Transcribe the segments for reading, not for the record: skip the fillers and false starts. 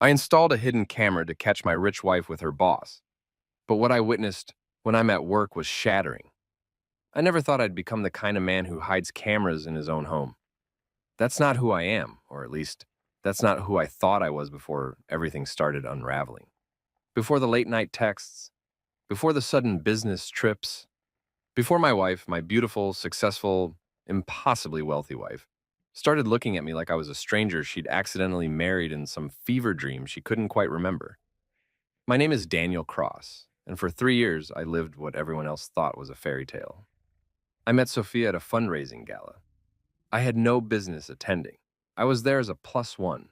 I installed a hidden camera to catch my rich wife with her boss, but what I witnessed when I'm at work was shattering. I never thought I'd become the kind of man who hides cameras in his own home. That's not who I am, or at least, that's not who I thought I was before everything started unraveling. Before the late night texts, before the sudden business trips, before my wife, my beautiful, successful, impossibly wealthy wife, started looking at me like I was a stranger she'd accidentally married in some fever dream she couldn't quite remember. My name is Daniel Cross, and for 3 years I lived what everyone else thought was a fairy tale. I met Sophia at a fundraising gala. I had no business attending. I was there as a plus one,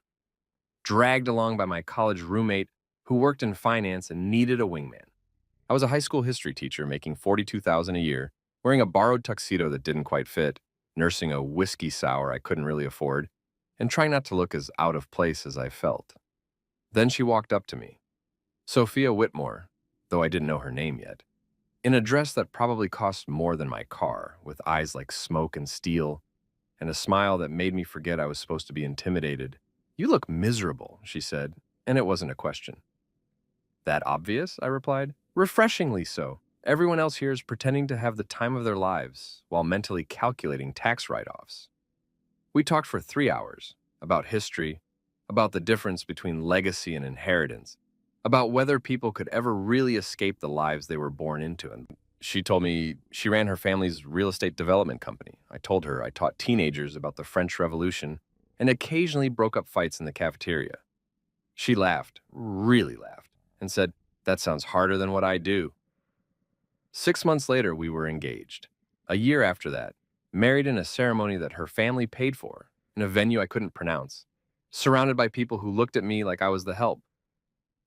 dragged along by my college roommate who worked in finance and needed a wingman. I was a high school history teacher making $42,000 a year, wearing a borrowed tuxedo that didn't quite fit, nursing a whiskey sour I couldn't really afford, and trying not to look as out of place as I felt. Then she walked up to me, Sophia Whitmore, though I didn't know her name yet, in a dress that probably cost more than my car, with eyes like smoke and steel, and a smile that made me forget I was supposed to be intimidated. "You look miserable," she said, and it wasn't a question. "That obvious?" I replied. "Refreshingly so. Everyone else here is pretending to have the time of their lives while mentally calculating tax write-offs." We talked for 3 hours about history, about the difference between legacy and inheritance, about whether people could ever really escape the lives they were born into. And she told me she ran her family's real estate development company. I told her I taught teenagers about the French Revolution and occasionally broke up fights in the cafeteria. She laughed, really laughed, and said, "That sounds harder than what I do." 6 months later, we were engaged. A year after that, married in a ceremony that her family paid for, in a venue I couldn't pronounce, surrounded by people who looked at me like I was the help.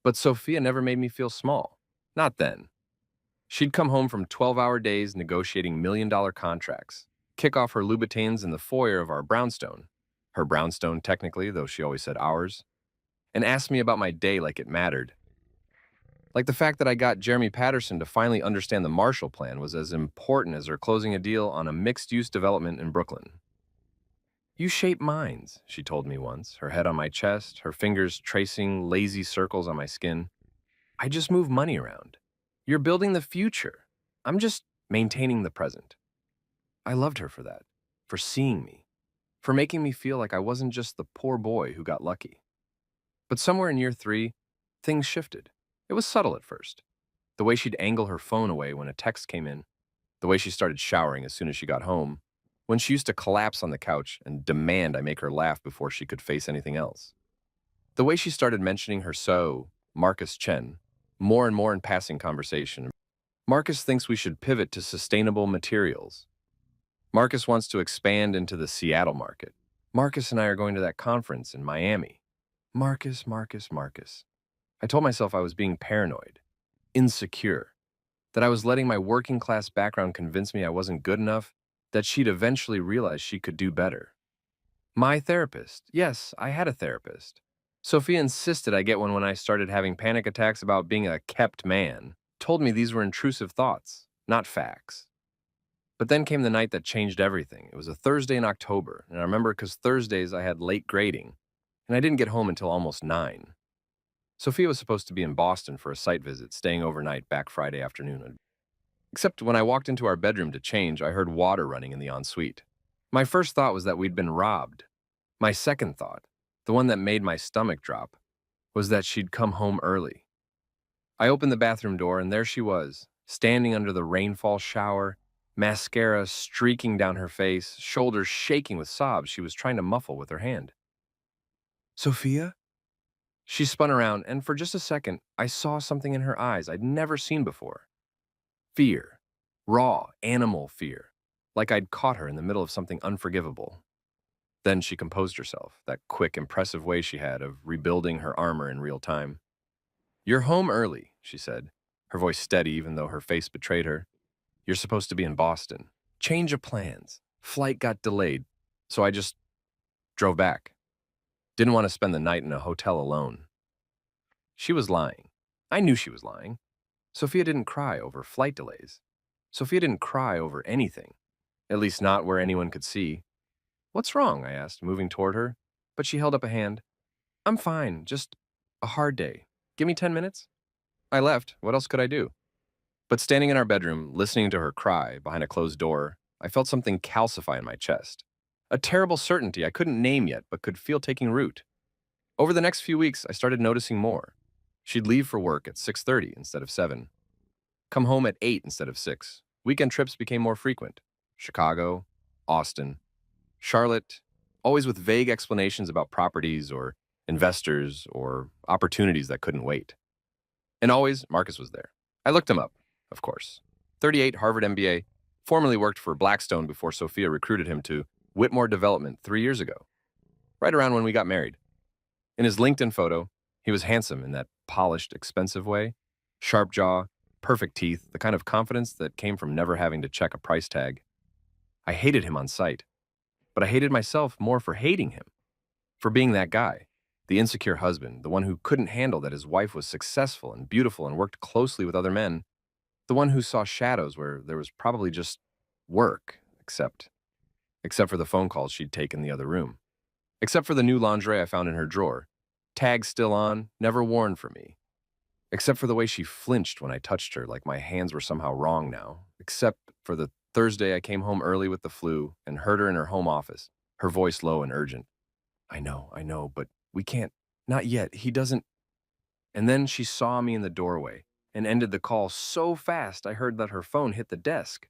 But Sophia never made me feel small. Not then. She'd come home from 12-hour days negotiating million-dollar contracts, kick off her Louboutins in the foyer of our brownstone, her brownstone technically, though she always said ours, and ask me about my day like it mattered. Like the fact that I got Jeremy Patterson to finally understand the Marshall Plan was as important as her closing a deal on a mixed-use development in Brooklyn. "You shape minds," she told me once, her head on my chest, her fingers tracing lazy circles on my skin. "I just move money around. You're building the future. I'm just maintaining the present." I loved her for that, for seeing me, for making me feel like I wasn't just the poor boy who got lucky. But somewhere in year 3, things shifted. It was subtle at first. The way she'd angle her phone away when a text came in, the way she started showering as soon as she got home, when she used to collapse on the couch and demand I make her laugh before she could face anything else. The way she started mentioning her Marcus Chen, more and more in passing conversation. Marcus thinks we should pivot to sustainable materials. Marcus wants to expand into the Seattle market. Marcus and I are going to that conference in Miami. Marcus, Marcus, Marcus. I told myself I was being paranoid, insecure, that I was letting my working class background convince me I wasn't good enough, that she'd eventually realize she could do better. My therapist. Yes, I had a therapist. Sophia insisted I get one when I started having panic attacks about being a kept man, told me these were intrusive thoughts, not facts. But then came the night that changed everything. It was a Thursday in October, and I remember because Thursdays I had late grading, and I didn't get home until almost 9. Sophia was supposed to be in Boston for a site visit, staying overnight back Friday afternoon. Except when I walked into our bedroom to change, I heard water running in the ensuite. My first thought was that we'd been robbed. My second thought, the one that made my stomach drop, was that she'd come home early. I opened the bathroom door, and there she was, standing under the rainfall shower, mascara streaking down her face, shoulders shaking with sobs she was trying to muffle with her hand. "Sophia?" She spun around, and for just a second, I saw something in her eyes I'd never seen before. Fear. Raw, animal fear. Like I'd caught her in the middle of something unforgivable. Then she composed herself, that quick, impressive way she had of rebuilding her armor in real time. "You're home early," she said, her voice steady even though her face betrayed her. "You're supposed to be in Boston. Change of plans. Flight got delayed, so I just drove back. Didn't want to spend the night in a hotel alone." She was lying. I knew she was lying. Sophia didn't cry over flight delays. Sophia didn't cry over anything, at least not where anyone could see. "What's wrong?" I asked, moving toward her, but she held up a hand. "I'm fine, just A hard day. Give me 10 minutes? I left. What else could I do? But standing in our bedroom, listening to her cry behind a closed door, I felt something calcify in my chest. A terrible certainty I couldn't name yet, but could feel taking root. Over the next few weeks, I started noticing more. She'd leave for work at 6:30 instead of 7, come home at 8 instead of 6. Weekend trips became more frequent. Chicago, Austin, Charlotte, always with vague explanations about properties or investors or opportunities that couldn't wait. And always, Marcus was there. I looked him up, of course. 38, Harvard MBA, formerly worked for Blackstone before Sophia recruited him to Whitmore Development 3 years ago, right around when we got married. In his LinkedIn photo, he was handsome in that polished, expensive way. Sharp jaw, perfect teeth, the kind of confidence that came from never having to check a price tag. I hated him on sight, but I hated myself more for hating him, for being that guy, the insecure husband, the one who couldn't handle that his wife was successful and beautiful and worked closely with other men, the one who saw shadows where there was probably just work, except for the phone calls she'd take in the other room, except for the new lingerie I found in her drawer, tags still on, never worn for me, except for the way she flinched when I touched her like my hands were somehow wrong now, except for the Thursday I came home early with the flu and heard her in her home office, her voice low and urgent. I know, but we can't. Not yet. He doesn't. And then she saw me in the doorway and ended the call so fast I heard that her phone hit the desk.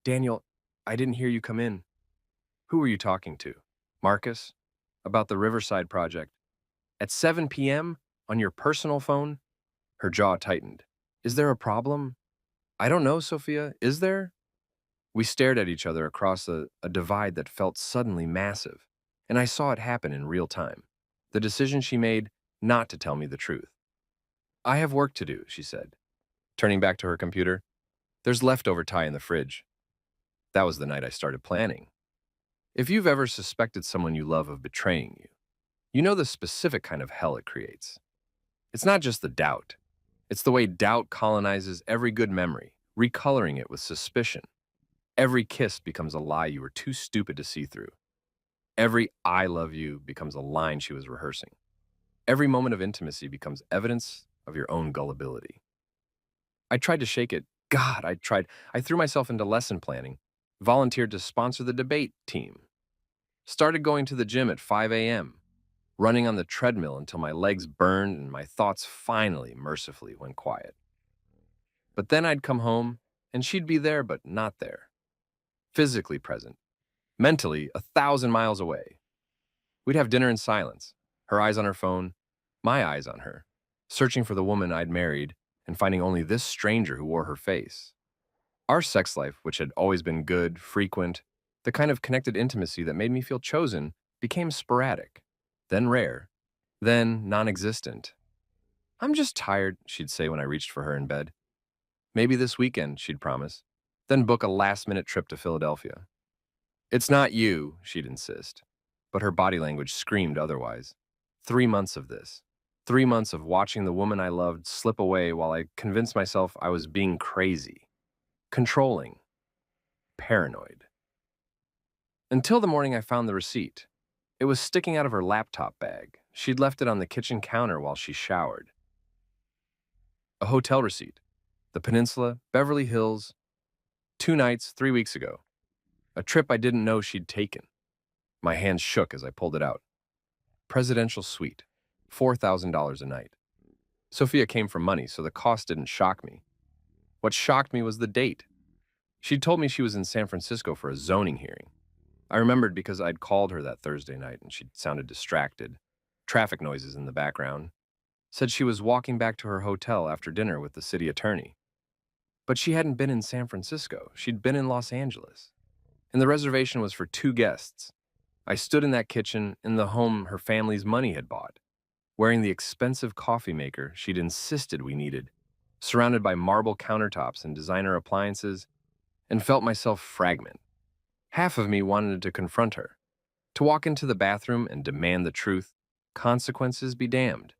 Daniel, I didn't hear you come in. Who were you talking to? Marcus? About the Riverside project. At 7 p.m. on your personal phone? Her jaw tightened. Is there a problem? I don't know, Sophia. Is there? We stared at each other across a divide that felt suddenly massive, and I saw it happen in real time. The decision she made not to tell me the truth. I have work to do, she said, turning back to her computer. There's leftover Thai in the fridge. That was the night I started planning. If you've ever suspected someone you love of betraying you, you know the specific kind of hell it creates. It's not just the doubt. It's the way doubt colonizes every good memory, recoloring it with suspicion. Every kiss becomes a lie you were too stupid to see through. Every I love you becomes a line she was rehearsing. Every moment of intimacy becomes evidence of your own gullibility. I tried to shake it. God, I tried. I threw myself into lesson planning, volunteered to sponsor the debate team, started going to the gym at 5 a.m., running on the treadmill until my legs burned and my thoughts finally, mercifully, went quiet. But then I'd come home, and she'd be there but not there. Physically present, mentally 1,000 miles away. We'd have dinner in silence, her eyes on her phone, my eyes on her, searching for the woman I'd married and finding only this stranger who wore her face. Our sex life, which had always been good, frequent, the kind of connected intimacy that made me feel chosen, became sporadic, then rare, then non-existent. I'm just tired, she'd say when I reached for her in bed. Maybe this weekend, she'd promise, then book a last-minute trip to Philadelphia. It's not you, she'd insist, but her body language screamed otherwise. 3 months of this. 3 months of watching the woman I loved slip away while I convinced myself I was being crazy, controlling, paranoid. Until the morning I found the receipt. It was sticking out of her laptop bag. She'd left it on the kitchen counter while she showered. A hotel receipt. The Peninsula, Beverly Hills, 2 nights, 3 weeks ago. A trip I didn't know she'd taken. My hands shook as I pulled it out. Presidential suite, $4,000 a night. Sophia came from money, so the cost didn't shock me. What shocked me was the date. She'd told me she was in San Francisco for a zoning hearing. I remembered because I'd called her that Thursday night and she'd sounded distracted. Traffic noises in the background. Said she was walking back to her hotel after dinner with the city attorney. But she hadn't been in San Francisco. She'd been in Los Angeles. And the reservation was for 2 guests. I stood in that kitchen in the home her family's money had bought, wearing the expensive coffee maker she'd insisted we needed, surrounded by marble countertops and designer appliances, and felt myself fragment. Half of me wanted to confront her, to walk into the bathroom and demand the truth, consequences be damned.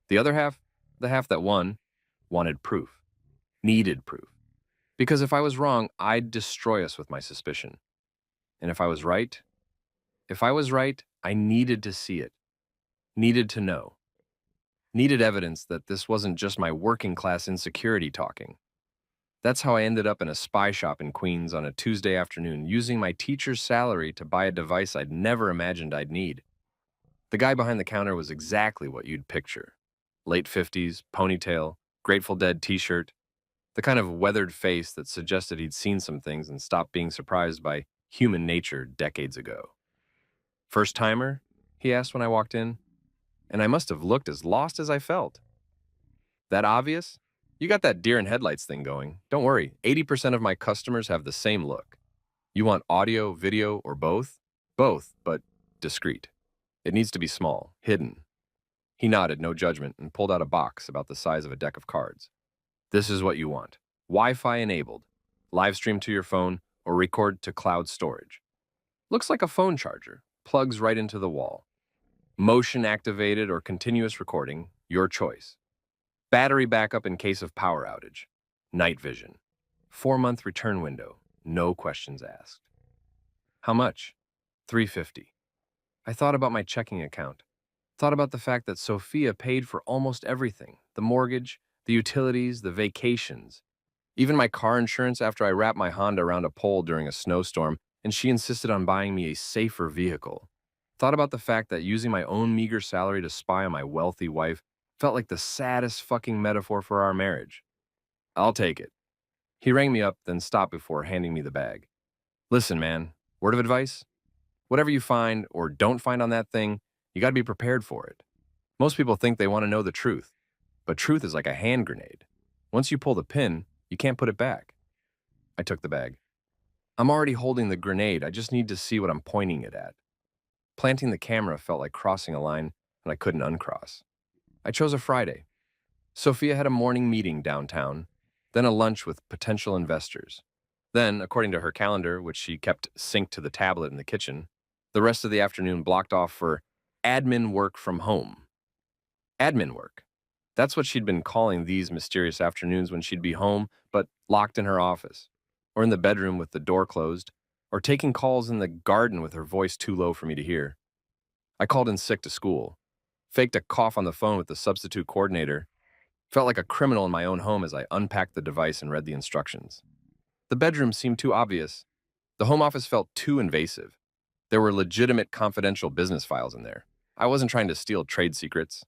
The other half, the half that won, wanted proof, needed proof. Because if I was wrong, I'd destroy us with my suspicion. And if I was right, I needed to see it, needed to know. Needed evidence that this wasn't just my working class insecurity talking. That's how I ended up in a spy shop in Queens on a Tuesday afternoon, using my teacher's salary to buy a device I'd never imagined I'd need. The guy behind the counter was exactly what you'd picture. Late 50s, ponytail, Grateful Dead t-shirt, the kind of weathered face that suggested he'd seen some things and stopped being surprised by human nature decades ago. First timer? He asked when I walked in, and I must have looked as lost as I felt. That obvious? You got that deer in headlights thing going. Don't worry, 80% of my customers have the same look. You want audio, video, or both? Both, but discreet. It needs to be small, hidden. He nodded, no judgment, and pulled out a box about the size of a deck of cards. This is what you want. Wi-Fi enabled. Live stream to your phone or record to cloud storage. Looks like a phone charger. Plugs right into the wall. Motion activated or continuous recording, your choice. Battery backup in case of power outage. Night vision. 4-month return window. No questions asked. How much? $350. I thought about my checking account. Thought about the fact that Sophia paid for almost everything. The mortgage, the utilities, the vacations. Even my car insurance after I wrapped my Honda around a pole during a snowstorm, and she insisted on buying me a safer vehicle. Thought about the fact that using my own meager salary to spy on my wealthy wife felt like the saddest fucking metaphor for our marriage. I'll take it. He rang me up, then stopped before handing me the bag. Listen, man, word of advice? Whatever you find or don't find on that thing, you gotta be prepared for it. Most people think they want to know the truth, but truth is like a hand grenade. Once you pull the pin, you can't put it back. I took the bag. I'm already holding the grenade, I just need to see what I'm pointing it at. Planting the camera felt like crossing a line and I couldn't uncross. I chose a Friday. Sophia had a morning meeting downtown, then a lunch with potential investors. Then, according to her calendar, which she kept synced to the tablet in the kitchen, the rest of the afternoon blocked off for admin work from home. Admin work. That's what she'd been calling these mysterious afternoons when she'd be home, but locked in her office, or in the bedroom with the door closed, or taking calls in the garden with her voice too low for me to hear. I called in sick to school, faked a cough on the phone with the substitute coordinator, felt like a criminal in my own home as I unpacked the device and read the instructions. The bedroom seemed too obvious. The home office felt too invasive. There were legitimate confidential business files in there. I wasn't trying to steal trade secrets.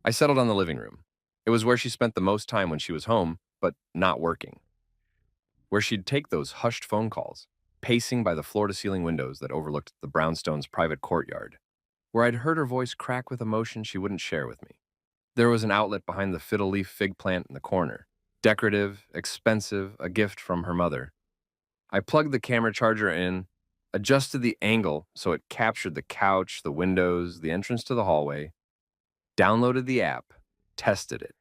I settled on the living room. It was where she spent the most time when she was home, but not working. Where she'd take those hushed phone calls, pacing by the floor-to-ceiling windows that overlooked the brownstone's private courtyard. Where I'd heard her voice crack with emotion she wouldn't share with me. There was an outlet behind the fiddle-leaf fig plant in the corner. Decorative, expensive, a gift from her mother. I plugged the camera charger in, adjusted the angle so it captured the couch, the windows, the entrance to the hallway, downloaded the app, tested it.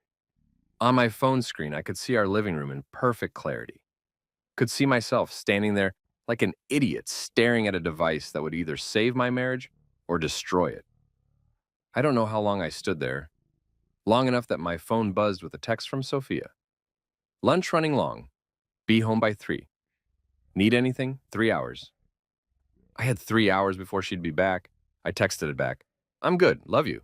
On my phone screen, I could see our living room in perfect clarity. Could see myself standing there like an idiot staring at a device that would either save my marriage or destroy it. I don't know how long I stood there. Long enough that my phone buzzed with a text from Sophia. Lunch running long. Be home by 3. Need anything? 3 hours. I had 3 hours before she'd be back. I texted it back. I'm good, love you.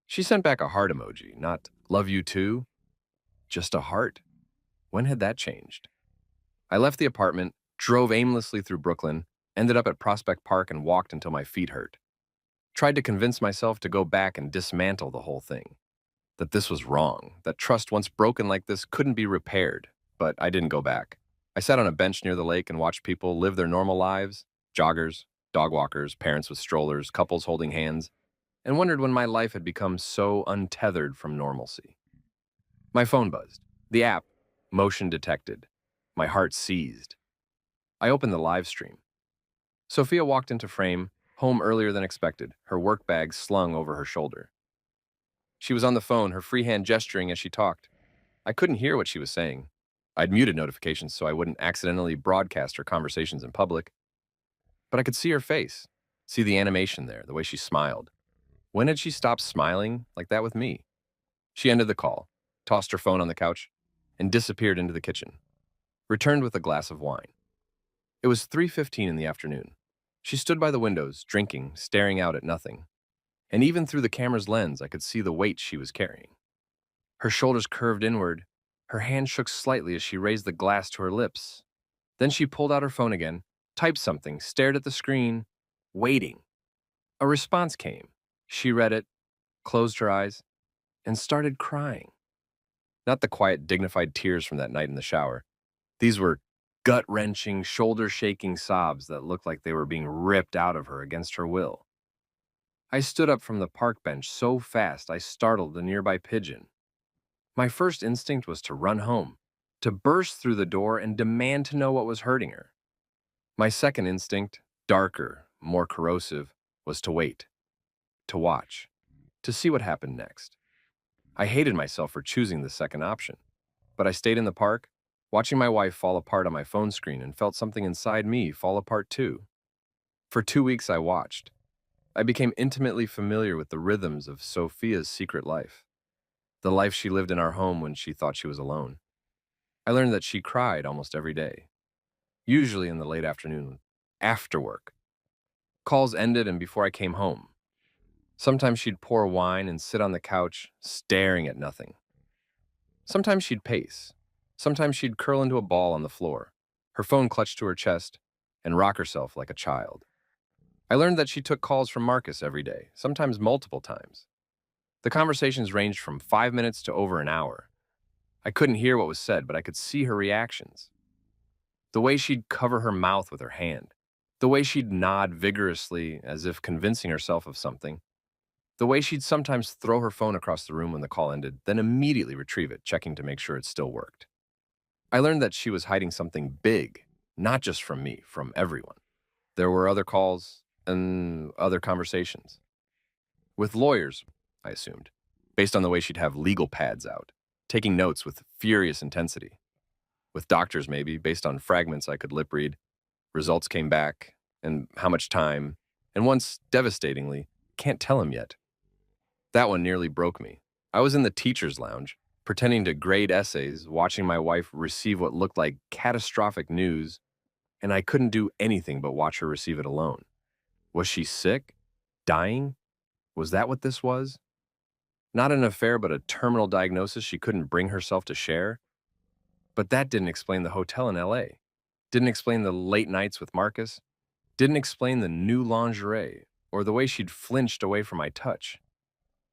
She sent back a heart emoji, not love you too, just a heart. When had that changed? I left the apartment, drove aimlessly through Brooklyn, ended up at Prospect Park and walked until my feet hurt. Tried to convince myself to go back and dismantle the whole thing. That this was wrong, that trust once broken like this couldn't be repaired, but I didn't go back. I sat on a bench near the lake and watched people live their normal lives, joggers, dog walkers, parents with strollers, couples holding hands, and wondered when my life had become so untethered from normalcy. My phone buzzed. The app, motion detected. My heart seized. I opened the live stream. Sophia walked into frame, home earlier than expected, her work bag slung over her shoulder. She was on the phone, her free hand gesturing as she talked. I couldn't hear what she was saying. I'd muted notifications so I wouldn't accidentally broadcast her conversations in public. But I could see her face, see the animation there, the way she smiled. When had she stopped smiling like that with me? She ended the call, tossed her phone on the couch, and disappeared into the kitchen. Returned with a glass of wine. It was 3:15 in the afternoon. She stood by the windows, drinking, staring out at nothing. And even through the camera's lens, I could see the weight she was carrying. Her shoulders curved inward. Her hand shook slightly as she raised the glass to her lips. Then she pulled out her phone again, typed something, stared at the screen, waiting. A response came. She read it, closed her eyes, and started crying. Not the quiet, dignified tears from that night in the shower. These were gut-wrenching, shoulder-shaking sobs that looked like they were being ripped out of her against her will. I stood up from the park bench so fast I startled the nearby pigeon. My first instinct was to run home, to burst through the door and demand to know what was hurting her. My second instinct, darker, more corrosive, was to wait, to watch, to see what happened next. I hated myself for choosing the second option, but I stayed in the park, watching my wife fall apart on my phone screen and felt something inside me fall apart too. For 2 weeks I watched. I became intimately familiar with the rhythms of Sophia's secret life, the life she lived in our home when she thought she was alone. I learned that she cried almost every day, usually in the late afternoon, after work. Calls ended and before I came home. Sometimes she'd pour wine and sit on the couch, staring at nothing. Sometimes she'd pace. Sometimes she'd curl into a ball on the floor, her phone clutched to her chest, and rock herself like a child. I learned that she took calls from Marcus every day, sometimes multiple times. The conversations ranged from 5 minutes to over an hour. I couldn't hear what was said, but I could see her reactions. The way she'd cover her mouth with her hand, the way she'd nod vigorously as if convincing herself of something, the way she'd sometimes throw her phone across the room when the call ended, then immediately retrieve it, checking to make sure it still worked. I learned that she was hiding something big, not just from me, from everyone. There were other calls and other conversations. With lawyers, I assumed, based on the way she'd have legal pads out, taking notes with furious intensity. With doctors, maybe, based on fragments I could lip read. Results came back, and how much time, and once, devastatingly, can't tell him yet. That one nearly broke me. I was in the teacher's lounge, pretending to grade essays, watching my wife receive what looked like catastrophic news, and I couldn't do anything but watch her receive it alone. Was she sick? Dying? Was that what this was? Not an affair, but a terminal diagnosis she couldn't bring herself to share? But that didn't explain the hotel in LA. Didn't explain the late nights with Marcus. Didn't explain the new lingerie, or the way she'd flinched away from my touch.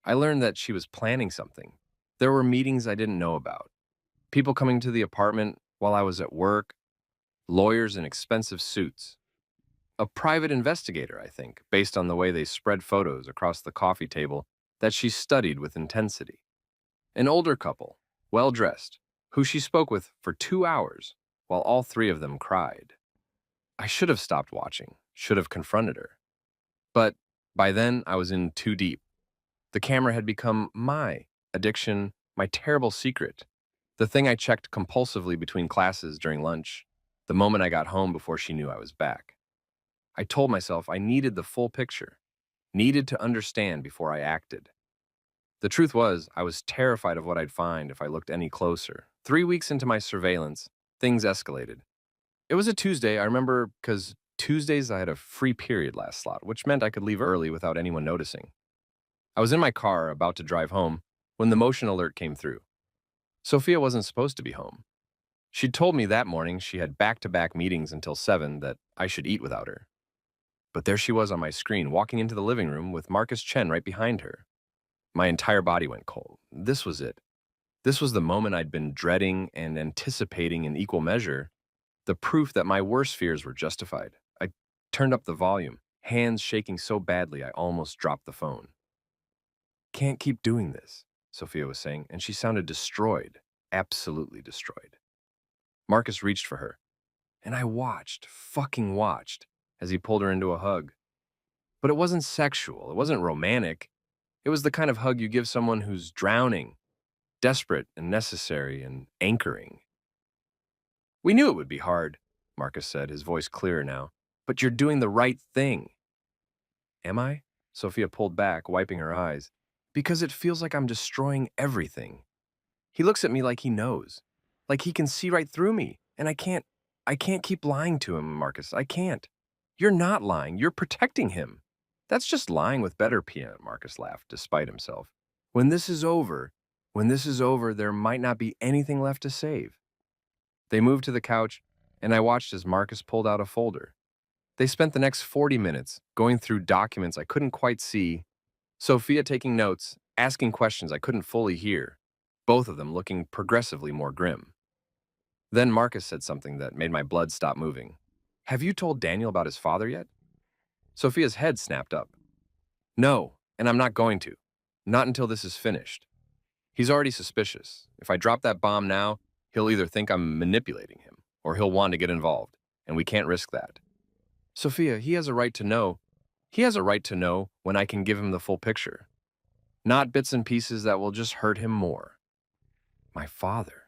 I learned that she was planning something. There were meetings I didn't know about. People coming to the apartment while I was at work. Lawyers in expensive suits. A private investigator, I think, based on the way they spread photos across the coffee table that she studied with intensity. An older couple, well-dressed, who she spoke with for 2 hours while all three of them cried. I should have stopped watching, should have confronted her. But by then, I was in too deep. The camera had become my addiction, my terrible secret, the thing I checked compulsively between classes during lunch, the moment I got home before she knew I was back. I told myself I needed the full picture, needed to understand before I acted. The truth was, I was terrified of what I'd find if I looked any closer. 3 weeks into my surveillance, things escalated. It was a Tuesday, I remember, because Tuesdays I had a free period last slot, which meant I could leave early without anyone noticing. I was in my car, about to drive home, when the motion alert came through. Sophia wasn't supposed to be home. She'd told me that morning she had back-to-back meetings until 7 that I should eat without her. But there she was on my screen, walking into the living room with Marcus Chen right behind her. My entire body went cold. This was it. This was the moment I'd been dreading and anticipating in equal measure, the proof that my worst fears were justified. I turned up the volume, hands shaking so badly I almost dropped the phone. "Can't keep doing this," Sophia was saying, and she sounded destroyed, absolutely destroyed. Marcus reached for her, and I watched, fucking watched, as he pulled her into a hug. But it wasn't sexual, it wasn't romantic. It was the kind of hug you give someone who's drowning, desperate and necessary and anchoring. "We knew it would be hard," Marcus said, his voice clearer now, "but you're doing the right thing." "Am I?" Sophia pulled back, wiping her eyes. "Because it feels like I'm destroying everything." He looks at me like he knows, like he can see right through me, and I can't keep lying to him, Marcus. I can't. "You're not lying. You're protecting him." "That's just lying with better piano," Marcus laughed, despite himself. "When this is over, When this is over, there might not be anything left to save. They moved to the couch, and I watched as Marcus pulled out a folder. They spent the next 40 minutes going through documents I couldn't quite see, Sophia taking notes, asking questions I couldn't fully hear, both of them looking progressively more grim. Then Marcus said something that made my blood stop moving. Have you told Daniel about his father yet? Sophia's head snapped up. No, and I'm not going to. Not until this is finished. He's already suspicious. If I drop that bomb now, he'll either think I'm manipulating him, or he'll want to get involved, and we can't risk that. Sophia, he has a right to know. He has a right to know when I can give him the full picture, not bits and pieces that will just hurt him more. My father.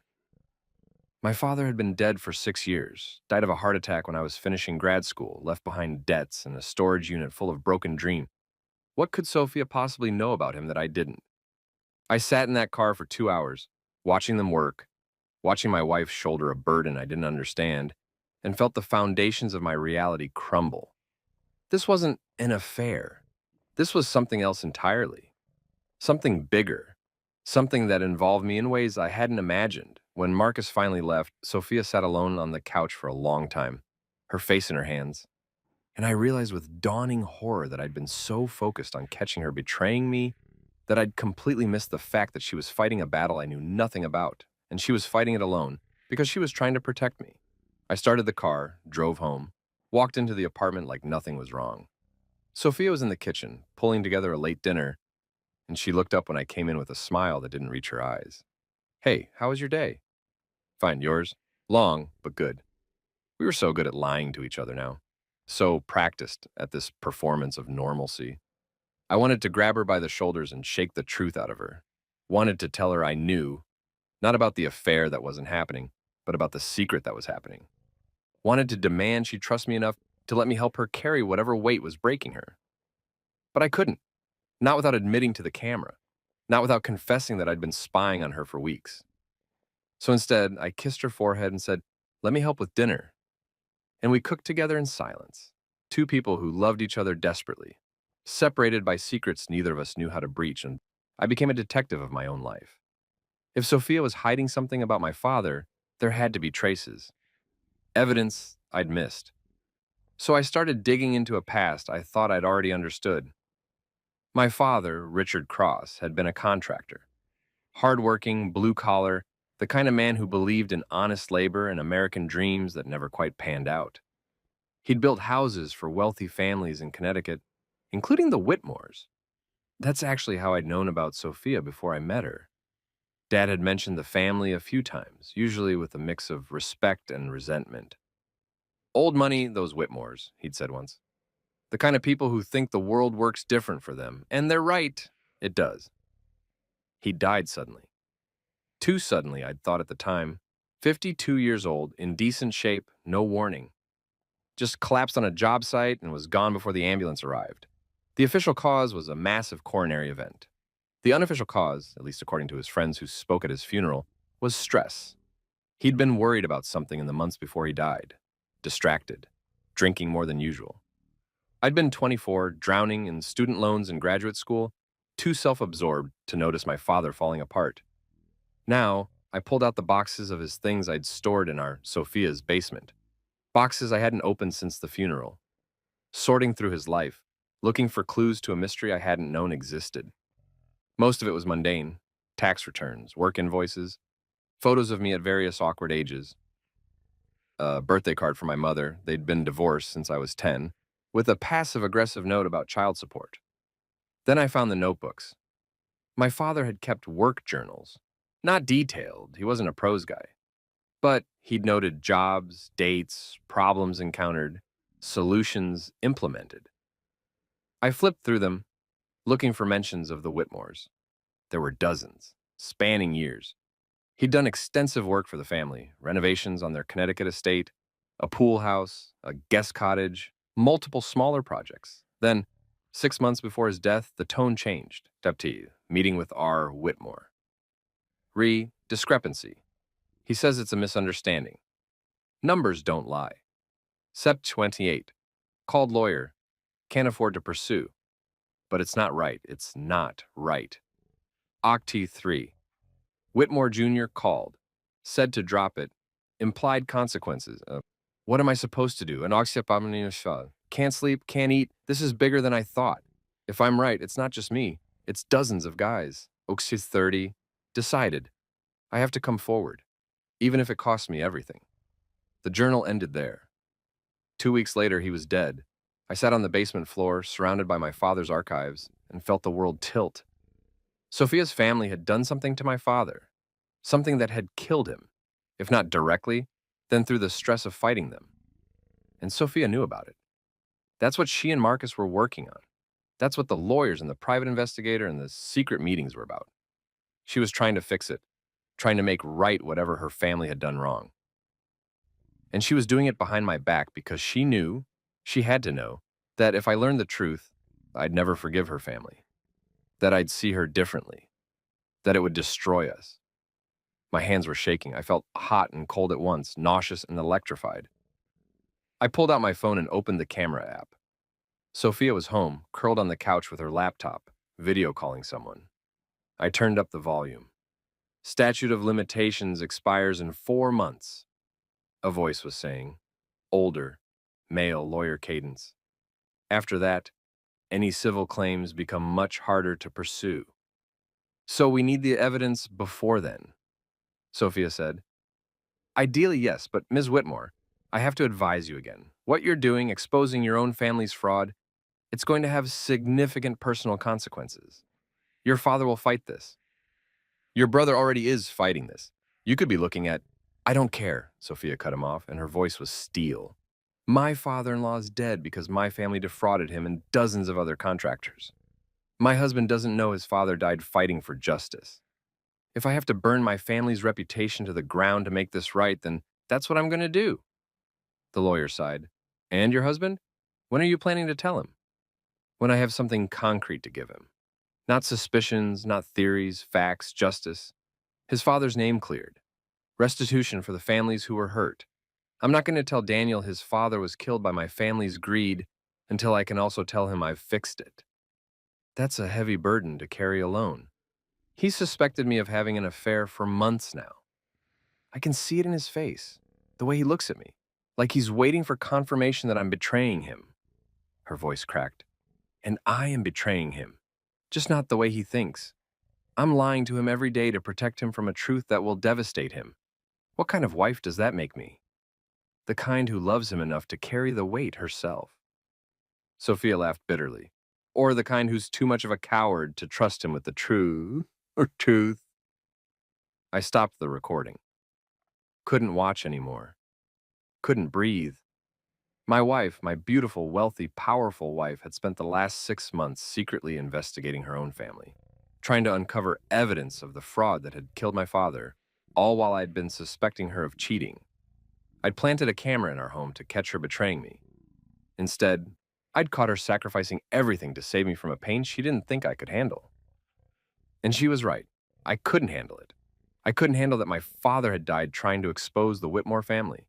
My father had been dead for 6 years, died of a heart attack when I was finishing grad school, left behind debts and a storage unit full of broken dreams. What could Sophia possibly know about him that I didn't? I sat in that car for 2 hours, watching them work, watching my wife shoulder a burden I didn't understand, and felt the foundations of my reality crumble. This wasn't an affair. This was something else entirely. Something bigger. Something that involved me in ways I hadn't imagined. When Marcus finally left, Sophia sat alone on the couch for a long time, her face in her hands. And I realized with dawning horror that I'd been so focused on catching her betraying me that I'd completely missed the fact that she was fighting a battle I knew nothing about, and she was fighting it alone because she was trying to protect me. I started the car, drove home, walked into the apartment like nothing was wrong. Sophia was in the kitchen, pulling together a late dinner, and she looked up when I came in with a smile that didn't reach her eyes. Hey, how was your day? Fine, yours? Long, but good. We were so good at lying to each other now. So practiced at this performance of normalcy. I wanted to grab her by the shoulders and shake the truth out of her. Wanted to tell her I knew, not about the affair that wasn't happening, but about the secret that was happening. Wanted to demand she trust me enough to let me help her carry whatever weight was breaking her. But I couldn't, not without admitting to the camera, not without confessing that I'd been spying on her for weeks. So instead, I kissed her forehead and said, let me help with dinner. And we cooked together in silence, two people who loved each other desperately, separated by secrets neither of us knew how to breach, and I became a detective of my own life. If Sophia was hiding something about my father, there had to be traces, evidence I'd missed. So I started digging into a past I thought I'd already understood. My father, Richard Cross, had been a contractor. Hardworking, blue-collar, the kind of man who believed in honest labor and American dreams that never quite panned out. He'd built houses for wealthy families in Connecticut, including the Whitmores. That's actually how I'd known about Sophia before I met her. Dad had mentioned the family a few times, usually with a mix of respect and resentment. Old money, those Whitmores, he'd said once. The kind of people who think the world works different for them, and they're right, it does. He died suddenly. Too suddenly, I'd thought at the time. 52 years old, in decent shape, no warning. Just collapsed on a job site and was gone before the ambulance arrived. The official cause was a massive coronary event. The unofficial cause, at least according to his friends who spoke at his funeral, was stress. He'd been worried about something in the months before he died. Distracted. Drinking more than usual. I'd been 24, drowning in student loans in graduate school, too self-absorbed to notice my father falling apart. Now, I pulled out the boxes of his things I'd stored in our Sophia's basement. Boxes I hadn't opened since the funeral. Sorting through his life, looking for clues to a mystery I hadn't known existed. Most of it was mundane. Tax returns, work invoices, photos of me at various awkward ages. A birthday card from my mother, they'd been divorced since I was 10, with a passive-aggressive note about child support. Then I found the notebooks. My father had kept work journals. Not detailed, he wasn't a prose guy. But he'd noted jobs, dates, problems encountered, solutions implemented. I flipped through them, looking for mentions of the Whitmores. There were dozens, spanning years. He'd done extensive work for the family, renovations on their Connecticut estate, a pool house, a guest cottage, multiple smaller projects. Then, 6 months before his death, the tone changed. Deputy, meeting with R. Whitmore. Discrepancy. He says it's a misunderstanding. Numbers don't lie. Sep 28. Called lawyer. Can't afford to pursue. But it's not right. It's not right. Octi 3. Whitmore Jr. called, said to drop it, implied consequences. What am I supposed to do? Can't sleep, can't eat. This is bigger than I thought. If I'm right, it's not just me. It's dozens of guys. Oaks 30. Decided. I have to come forward, even if it costs me everything. The journal ended there. 2 weeks later, he was dead. I sat on the basement floor, surrounded by my father's archives, and felt the world tilt. Sophia's family had done something to my father, something that had killed him, if not directly, then through the stress of fighting them. And Sophia knew about it. That's what she and Marcus were working on. That's what the lawyers and the private investigator and the secret meetings were about. She was trying to fix it, trying to make right whatever her family had done wrong. And she was doing it behind my back because she knew, she had to know, that if I learned the truth, I'd never forgive her family, that I'd see her differently, that it would destroy us. My hands were shaking. I felt hot and cold at once, nauseous and electrified. I pulled out my phone and opened the camera app. Sophia was home, curled on the couch with her laptop, video calling someone. I turned up the volume. Statute of limitations expires in 4 months, a voice was saying. Older, male lawyer cadence. After that, any civil claims become much harder to pursue. So we need the evidence before then, Sophia said. Ideally, yes, but Ms. Whitmore, I have to advise you again. What you're doing, exposing your own family's fraud, it's going to have significant personal consequences. Your father will fight this. Your brother already is fighting this. You could be looking at, I don't care, Sophia cut him off, and her voice was steel. My father-in-law is dead because my family defrauded him and dozens of other contractors. My husband doesn't know his father died fighting for justice. If I have to burn my family's reputation to the ground to make this right, then that's what I'm going to do. The lawyer sighed. And your husband? When are you planning to tell him? When I have something concrete to give him. Not suspicions, not theories, facts, justice. His father's name cleared. Restitution for the families who were hurt. I'm not going to tell Daniel his father was killed by my family's greed until I can also tell him I've fixed it. That's a heavy burden to carry alone. He suspected me of having an affair for months now. I can see it in his face, the way he looks at me, like he's waiting for confirmation that I'm betraying him. Her voice cracked. And I am betraying him, just not the way he thinks. I'm lying to him every day to protect him from a truth that will devastate him. What kind of wife does that make me? The kind who loves him enough to carry the weight herself. Sophia laughed bitterly. Or the kind who's too much of a coward to trust him with the truth. I stopped the recording. Couldn't watch anymore. Couldn't breathe. My wife, my beautiful, wealthy, powerful wife, had spent the last 6 months secretly investigating her own family, trying to uncover evidence of the fraud that had killed my father, all while I'd been suspecting her of cheating. I'd planted a camera in our home to catch her betraying me. Instead, I'd caught her sacrificing everything to save me from a pain she didn't think I could handle. And she was right. I couldn't handle it. I couldn't handle that my father had died trying to expose the Whitmore family.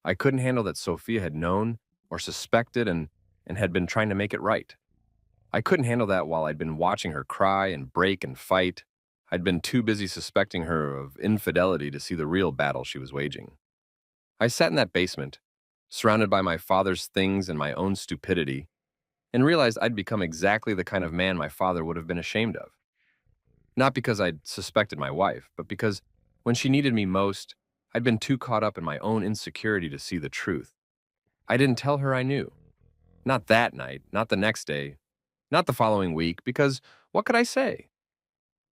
I couldn't handle that Sophia had known or suspected and had been trying to make it right. I couldn't handle that while I'd been watching her cry and break and fight. I'd been too busy suspecting her of infidelity to see the real battle she was waging. I sat in that basement, surrounded by my father's things and my own stupidity, and realized I'd become exactly the kind of man my father would have been ashamed of. Not because I'd suspected my wife, but because when she needed me most, I'd been too caught up in my own insecurity to see the truth. I didn't tell her I knew. Not that night, not the next day, not the following week, because what could I say?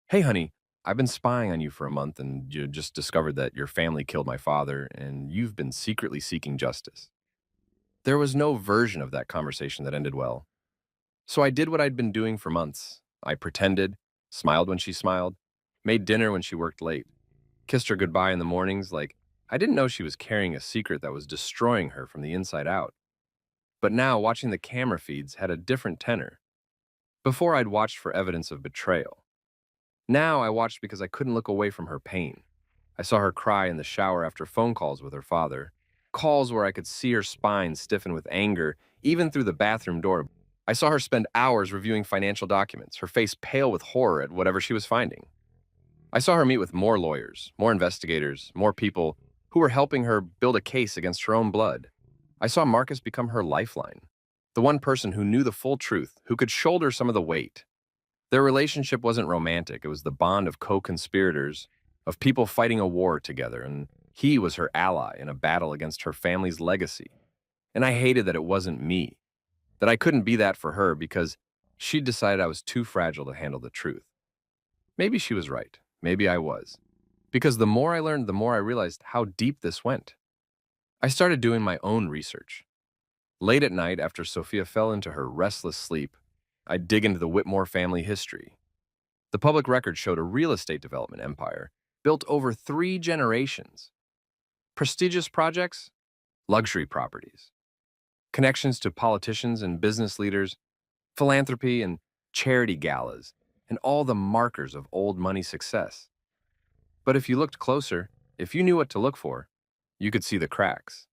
Hey, honey, I've been spying on you for a month and you just discovered that your family killed my father and you've been secretly seeking justice. There was no version of that conversation that ended well. So I did what I'd been doing for months. I pretended, smiled when she smiled, made dinner when she worked late, kissed her goodbye in the mornings like I didn't know she was carrying a secret that was destroying her from the inside out. But now, watching the camera feeds had a different tenor. Before, I'd watched for evidence of betrayal. Now, I watched because I couldn't look away from her pain. I saw her cry in the shower after phone calls with her father, calls where I could see her spine stiffen with anger, even through the bathroom door. I saw her spend hours reviewing financial documents, her face pale with horror at whatever she was finding. I saw her meet with more lawyers, more investigators, more people who were helping her build a case against her own blood. I saw Marcus become her lifeline, the one person who knew the full truth, who could shoulder some of the weight. Their relationship wasn't romantic, it was the bond of co-conspirators, of people fighting a war together, and he was her ally in a battle against her family's legacy. And I hated that it wasn't me, that I couldn't be that for her because she'd decided I was too fragile to handle the truth. Maybe she was right. Maybe I was. Because the more I learned, the more I realized how deep this went. I started doing my own research. Late at night, after Sophia fell into her restless sleep, I'd dig into the Whitmore family history. The public record showed a real estate development empire built over 3 generations. Prestigious projects, luxury properties, connections to politicians and business leaders, philanthropy and charity galas, and all the markers of old money success. But if you looked closer, if you knew what to look for, you could see the cracks.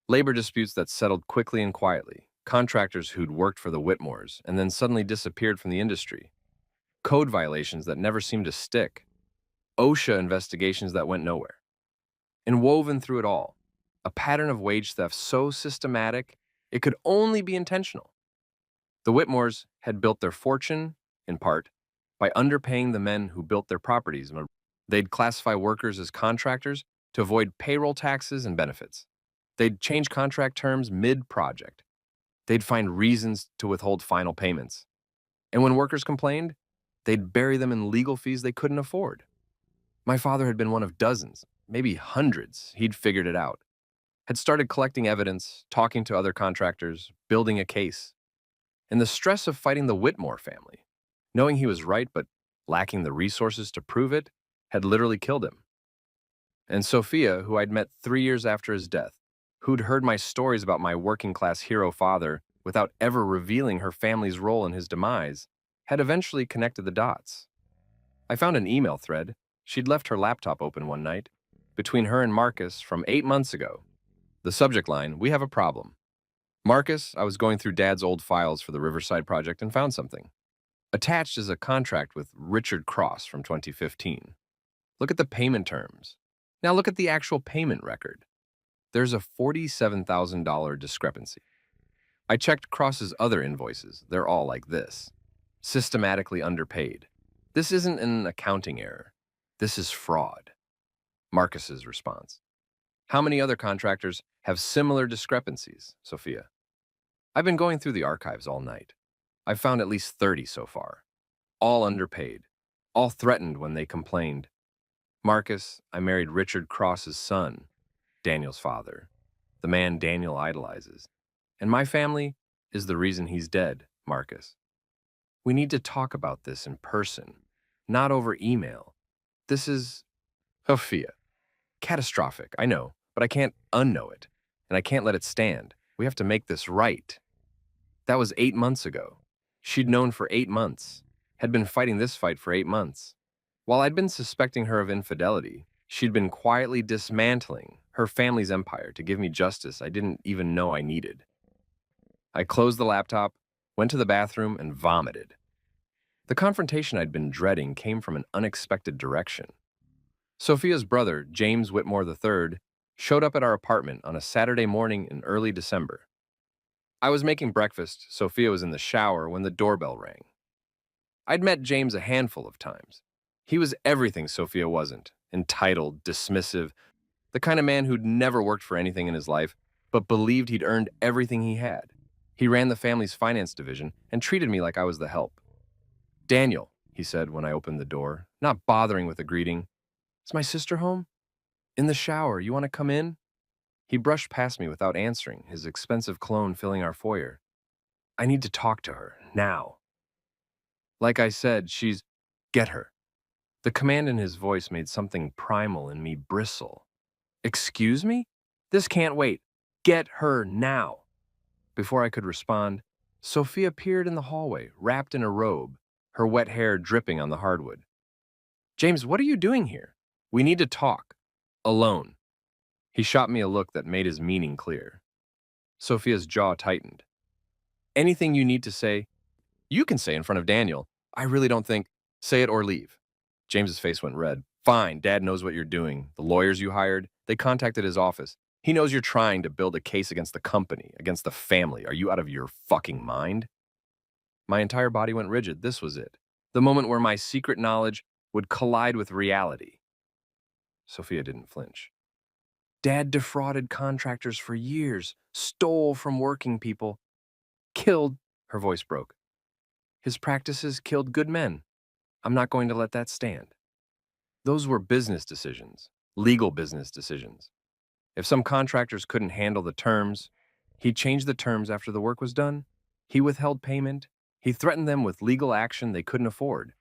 Labor disputes that settled quickly and quietly, contractors who'd worked for the Whitmores and then suddenly disappeared from the industry, code violations that never seemed to stick, OSHA investigations that went nowhere. And woven through it all, a pattern of wage theft so systematic it could only be intentional. The Whitmores had built their fortune, in part, by underpaying the men who built their properties. They'd classify workers as contractors to avoid payroll taxes and benefits. They'd change contract terms mid-project. They'd find reasons to withhold final payments. And when workers complained, they'd bury them in legal fees they couldn't afford. My father had been one of dozens, maybe hundreds. He'd figured it out. Had started collecting evidence, talking to other contractors, building a case. And the stress of fighting the Whitmore family, knowing he was right but lacking the resources to prove it, had literally killed him. And Sophia, who I'd met 3 years after his death, who'd heard my stories about my working-class hero father without ever revealing her family's role in his demise, had eventually connected the dots. I found an email thread. She'd left her laptop open one night, between her and Marcus from 8 months ago. The subject line, "We have a problem." Marcus, I was going through Dad's old files for the Riverside project and found something. Attached is a contract with Richard Cross from 2015. Look at the payment terms. Now look at the actual payment record. There's a $47,000 discrepancy. I checked Cross's other invoices. They're all like this. Systematically underpaid. This isn't an accounting error. This is fraud. Marcus's response. How many other contractors have similar discrepancies, Sophia? I've been going through the archives all night. I've found at least 30 so far. All underpaid. All threatened when they complained. Marcus, I married Richard Cross's son, Daniel's father, the man Daniel idolizes. And my family is the reason he's dead, Marcus. We need to talk about this in person, not over email. This is, Sophia, catastrophic, I know, but I can't unknow it, and I can't let it stand. We have to make this right. That was 8 months ago. She'd known for 8 months, had been fighting this fight for 8 months. While I'd been suspecting her of infidelity, she'd been quietly dismantling her family's empire to give me justice I didn't even know I needed. I closed the laptop, went to the bathroom, and vomited. The confrontation I'd been dreading came from an unexpected direction. Sophia's brother, James Whitmore III, showed up at our apartment on a Saturday morning in early December. I was making breakfast. Sophia was in the shower when the doorbell rang. I'd met James a handful of times. He was everything Sophia wasn't. Entitled, dismissive, the kind of man who'd never worked for anything in his life, but believed he'd earned everything he had. He ran the family's finance division and treated me like I was the help. "Daniel," he said when I opened the door, not bothering with a greeting. "Is my sister home?" "In the shower. You want to come in?" He brushed past me without answering, his expensive cologne filling our foyer. "I need to talk to her, now." Like I said, she's... Get her. The command in his voice made something primal in me bristle. "Excuse me? This can't wait. Get her now." Before I could respond, Sophia appeared in the hallway, wrapped in a robe, her wet hair dripping on the hardwood. "James, what are you doing here? We need to talk. Alone." He shot me a look that made his meaning clear. Sophia's jaw tightened. "Anything you need to say, you can say in front of Daniel. I really don't think... Say it or leave." James's face went red. Fine, Dad knows what you're doing. The lawyers you hired, they contacted his office. He knows you're trying to build a case against the company, against the family. Are you out of your fucking mind? My entire body went rigid. This was it. The moment where my secret knowledge would collide with reality. Sophia didn't flinch. Dad defrauded contractors for years, stole from working people, killed, her voice broke. His practices killed good men. I'm not going to let that stand. Those were business decisions, legal business decisions. If some contractors couldn't handle the terms, he changed the terms after the work was done. He withheld payment. He threatened them with legal action they couldn't afford.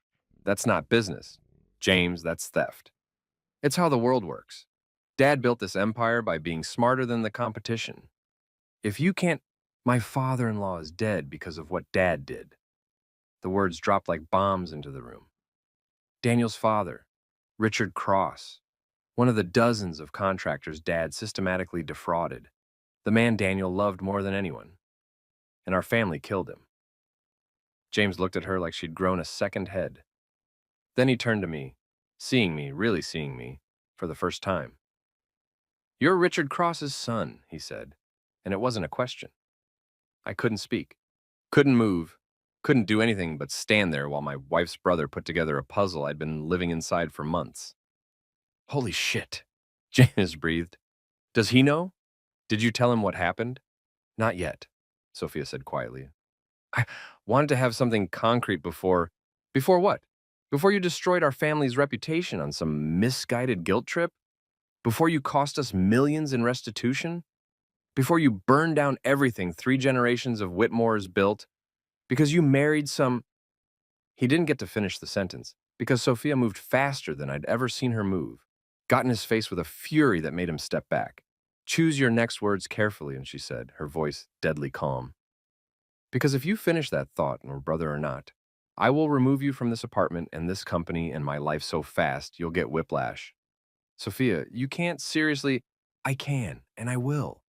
That's not business. James, that's theft. It's how the world works. Dad built this empire by being smarter than the competition. If you can't, my father-in-law is dead because of what Dad did. The words dropped like bombs into the room. Daniel's father, Richard Cross, one of the dozens of contractors Dad systematically defrauded. The man Daniel loved more than anyone. And our family killed him. James looked at her like she'd grown a second head. Then he turned to me, really seeing me, for the first time. You're Richard Cross's son, he said, and it wasn't a question. I couldn't speak, couldn't move, couldn't do anything but stand there while my wife's brother put together a puzzle I'd been living inside for months. Holy shit, James breathed. Does he know? Did you tell him what happened? Not yet, Sophia said quietly. I wanted to have something concrete before what? Before you destroyed our family's reputation on some misguided guilt trip? Before you cost us millions in restitution? Before you burned down everything 3 generations of Whitmores built? Because you married some... He didn't get to finish the sentence, because Sophia moved faster than I'd ever seen her move, got in his face with a fury that made him step back. Choose your next words carefully, and she said, her voice deadly calm. Because if you finish that thought, or brother or not, I will remove you from this apartment and this company and my life so fast you'll get whiplash. Sophia, you can't seriously... I can, and I will.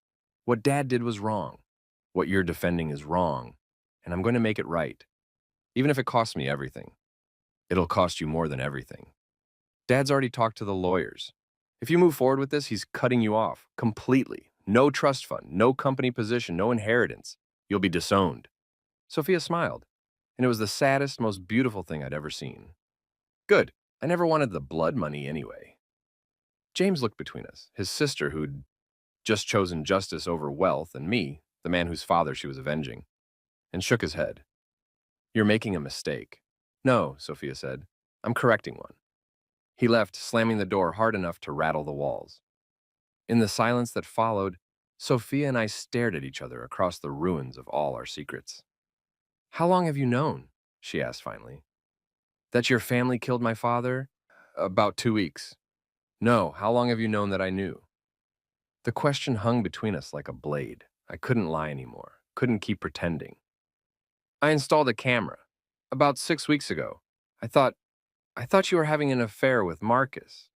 What Dad did was wrong. What you're defending is wrong, and I'm going to make it right. Even if it costs me everything. It'll cost you more than everything. Dad's already talked to the lawyers. If you move forward with this, he's cutting you off completely. No trust fund, no company position, no inheritance. You'll be disowned. Sophia smiled, and it was the saddest, most beautiful thing I'd ever seen. Good. I never wanted the blood money anyway. James looked between us, his sister who'd just chosen justice over wealth, and me, the man whose father she was avenging, and shook his head. You're making a mistake. No, Sophia said. I'm correcting one. He left, slamming the door hard enough to rattle the walls. In the silence that followed, Sophia and I stared at each other across the ruins of all our secrets. How long have you known? She asked finally. That your family killed my father? About 2 weeks. No, how long have you known that I knew? The question hung between us like a blade. I couldn't lie anymore, couldn't keep pretending. I installed a camera. About 6 weeks ago. I thought you were having an affair with Marcus.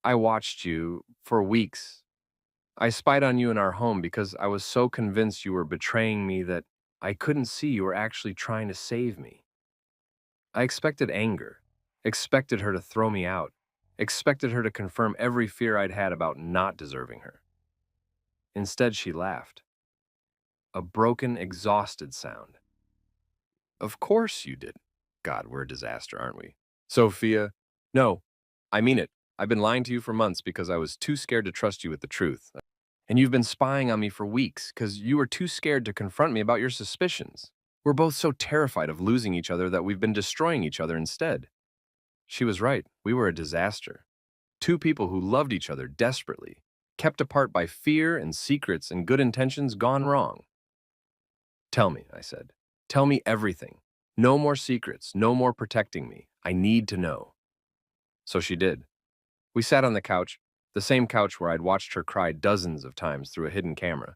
I watched you for weeks. I spied on you in our home because I was so convinced you were betraying me that I couldn't see you were actually trying to save me. I expected anger, expected her to throw me out, expected her to confirm every fear I'd had about not deserving her. Instead, she laughed. A broken, exhausted sound. Of course you did. God, we're a disaster, aren't we? Sophia, no, I mean it. I've been lying to you for months because I was too scared to trust you with the truth. And you've been spying on me for weeks because you were too scared to confront me about your suspicions. We're both so terrified of losing each other that we've been destroying each other instead. She was right. We were a disaster. 2 people who loved each other desperately, kept apart by fear and secrets and good intentions gone wrong. Tell me, I said. Tell me everything. No more secrets, no more protecting me. I need to know. So she did. We sat on the couch, the same couch where I'd watched her cry dozens of times through a hidden camera.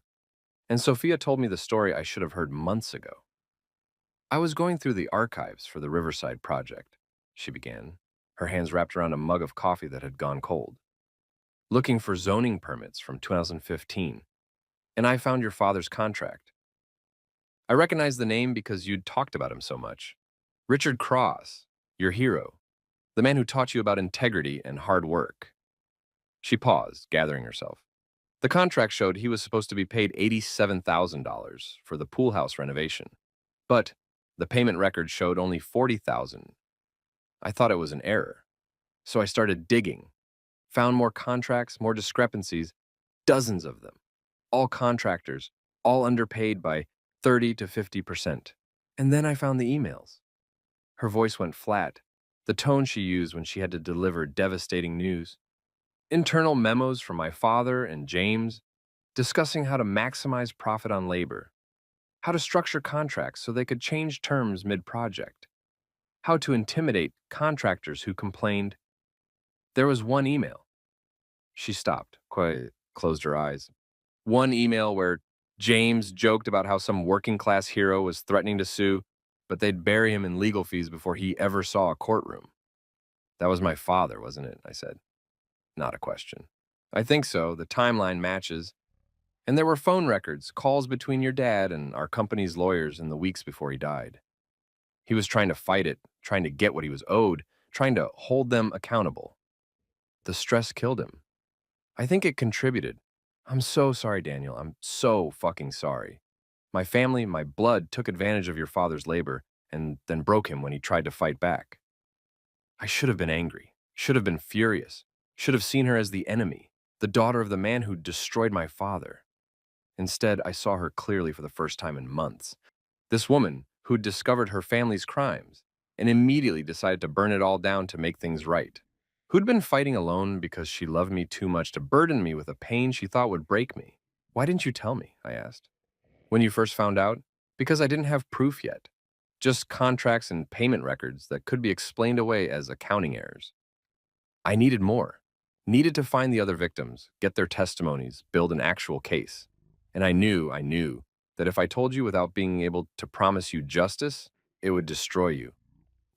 And Sophia told me the story I should have heard months ago. I was going through the archives for the Riverside project, she began, her hands wrapped around a mug of coffee that had gone cold. Looking for zoning permits from 2015, and I found your father's contract. I recognized the name because you'd talked about him so much. Richard Cross, your hero, The man who taught you about integrity and hard work. She paused, gathering herself. The contract showed he was supposed to be paid $87,000 for the pool house renovation. But the payment record showed only $40,000. I thought it was an error. So I started digging, found more contracts, more discrepancies, dozens of them. All contractors, all underpaid by 30 to 50%. And then I found the emails. Her voice went flat, the tone she used when she had to deliver devastating news. Internal memos from my father and James discussing how to maximize profit on labor, how to structure contracts so they could change terms mid-project, how to intimidate contractors who complained. There was one email. She stopped, closed her eyes. One email where James joked about how some working-class hero was threatening to sue, but they'd bury him in legal fees before he ever saw a courtroom. That was my father, wasn't it? I said. Not a question. I think so. The timeline matches. And there were phone records, calls between your dad and our company's lawyers in the weeks before he died. He was trying to fight it, trying to get what he was owed, trying to hold them accountable. The stress killed him. I think it contributed. I'm so sorry, Daniel. I'm so fucking sorry. My family, my blood took advantage of your father's labor and then broke him when he tried to fight back. I should have been angry, should have been furious, should have seen her as the enemy, the daughter of the man who destroyed my father. Instead, I saw her clearly for the first time in months. This woman who'd discovered her family's crimes and immediately decided to burn it all down to make things right. Who'd been fighting alone because she loved me too much to burden me with a pain she thought would break me. Why didn't you tell me? I asked. When you first found out? Because I didn't have proof yet. Just contracts and payment records that could be explained away as accounting errors. I needed more. Needed to find the other victims, get their testimonies, build an actual case. And I knew that if I told you without being able to promise you justice, it would destroy you.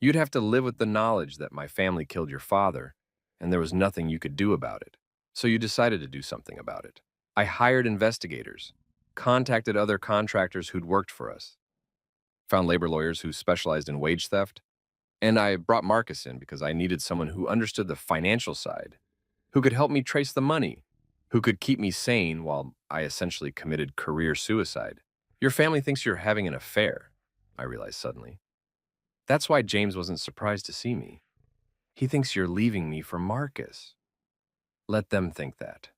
You'd have to live with the knowledge that my family killed your father, and there was nothing you could do about it. So you decided to do something about it. I hired investigators, contacted other contractors who'd worked for us, found labor lawyers who specialized in wage theft, and I brought Marcus in because I needed someone who understood the financial side, who could help me trace the money, who could keep me sane while I essentially committed career suicide. Your family thinks you're having an affair, I realized suddenly. That's why James wasn't surprised to see me. He thinks you're leaving me for Marcus. Let them think that.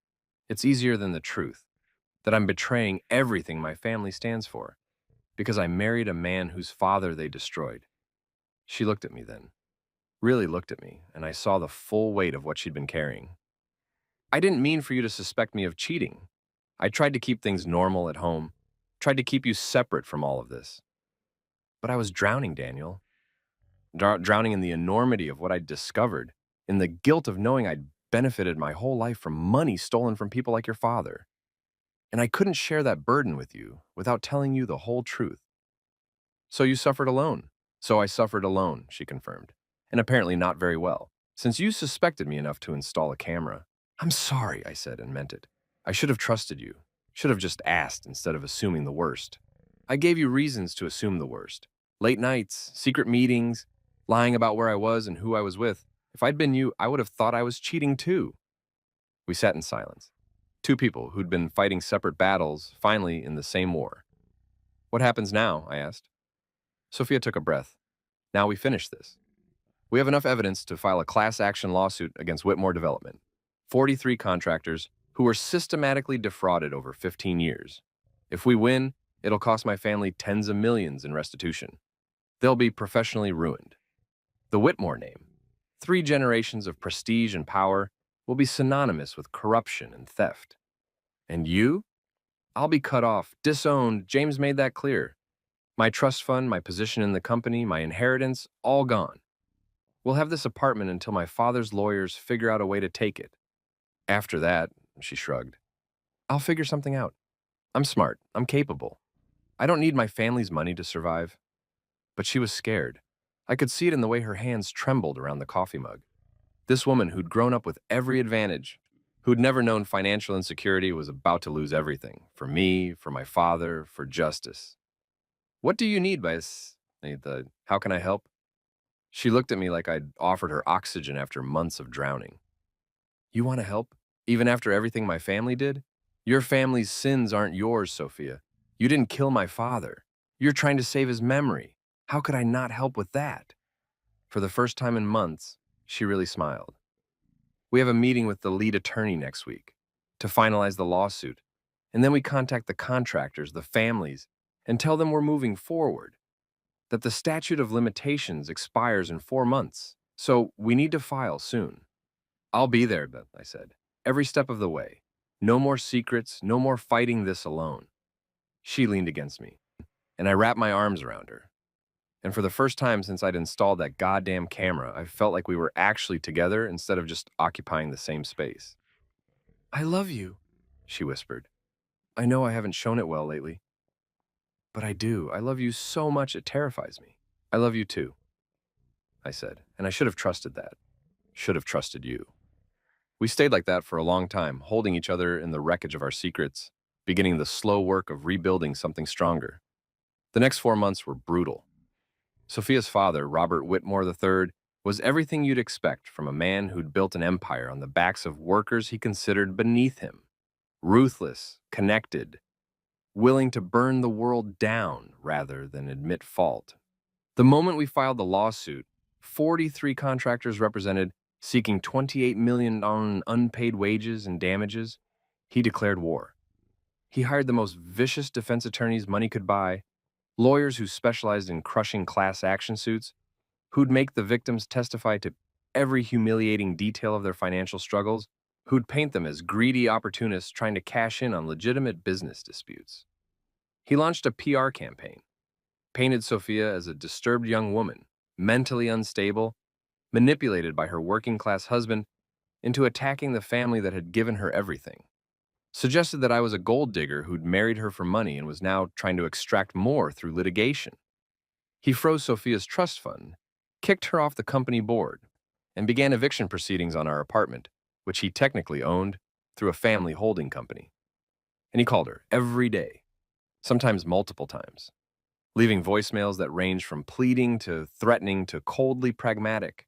It's easier than the truth, that I'm betraying everything my family stands for, because I married a man whose father they destroyed. She looked at me then, really looked at me, and I saw the full weight of what she'd been carrying. I didn't mean for you to suspect me of cheating. I tried to keep things normal at home, tried to keep you separate from all of this. But I was drowning, Daniel. Drowning in the enormity of what I'd discovered, in the guilt of knowing I'd benefited my whole life from money stolen from people like your father. And I couldn't share that burden with you without telling you the whole truth. So you suffered alone. So I suffered alone, she confirmed, and apparently not very well, since you suspected me enough to install a camera. I'm sorry, I said and meant it. I should have trusted you, should have just asked instead of assuming the worst. I gave you reasons to assume the worst. Late nights, secret meetings, lying about where I was and who I was with. If I'd been you, I would have thought I was cheating too. We sat in silence. Two people who'd been fighting separate battles, finally in the same war. What happens now? I asked. Sophia took a breath. Now we finish this. We have enough evidence to file a class action lawsuit against Whitmore Development. 43 contractors who were systematically defrauded over 15 years. If we win, it'll cost my family tens of millions in restitution. They'll be professionally ruined. The Whitmore name, 3 generations of prestige and power, will be synonymous with corruption and theft. And you? I'll be cut off, disowned. James made that clear. My trust fund, my position in the company, my inheritance, all gone. We'll have this apartment until my father's lawyers figure out a way to take it. After that, she shrugged, I'll figure something out. I'm smart. I'm capable. I don't need my family's money to survive. But she was scared. I could see it in the way her hands trembled around the coffee mug. This woman who'd grown up with every advantage, who'd never known financial insecurity, was about to lose everything. For me, for my father, for justice. What do you need, how can I help? She looked at me like I'd offered her oxygen after months of drowning. You want to help? Even after everything my family did? Your family's sins aren't yours, Sophia. You didn't kill my father. You're trying to save his memory. How could I not help with that? For the first time in months, she really smiled. We have a meeting with the lead attorney next week to finalize the lawsuit, and then we contact the contractors, the families, and tell them we're moving forward, that the statute of limitations expires in 4 months, so we need to file soon. I'll be there, Beth, I said, every step of the way. No more secrets, no more fighting this alone. She leaned against me, and I wrapped my arms around her. And for the first time since I'd installed that goddamn camera, I felt like we were actually together instead of just occupying the same space. I love you, she whispered. I know I haven't shown it well lately. But I do. I love you so much it terrifies me. I love you too, I said, and I should have trusted that. Should have trusted you. We stayed like that for a long time, holding each other in the wreckage of our secrets, beginning the slow work of rebuilding something stronger. The next 4 months were brutal. Sophia's father, Robert Whitmore III, was everything you'd expect from a man who'd built an empire on the backs of workers he considered beneath him. Ruthless, connected, willing to burn the world down rather than admit fault. The moment we filed the lawsuit, 43 contractors represented, seeking $28 million on unpaid wages and damages, he declared war. He hired the most vicious defense attorneys money could buy, lawyers who specialized in crushing class action suits, who'd make the victims testify to every humiliating detail of their financial struggles, who'd paint them as greedy opportunists trying to cash in on legitimate business disputes. He launched a PR campaign, painted Sophia as a disturbed young woman, mentally unstable, manipulated by her working-class husband into attacking the family that had given her everything. Suggested that I was a gold digger who'd married her for money and was now trying to extract more through litigation. He froze Sophia's trust fund, kicked her off the company board, and began eviction proceedings on our apartment, which he technically owned through a family holding company. And he called her every day, sometimes multiple times, leaving voicemails that ranged from pleading to threatening to coldly pragmatic.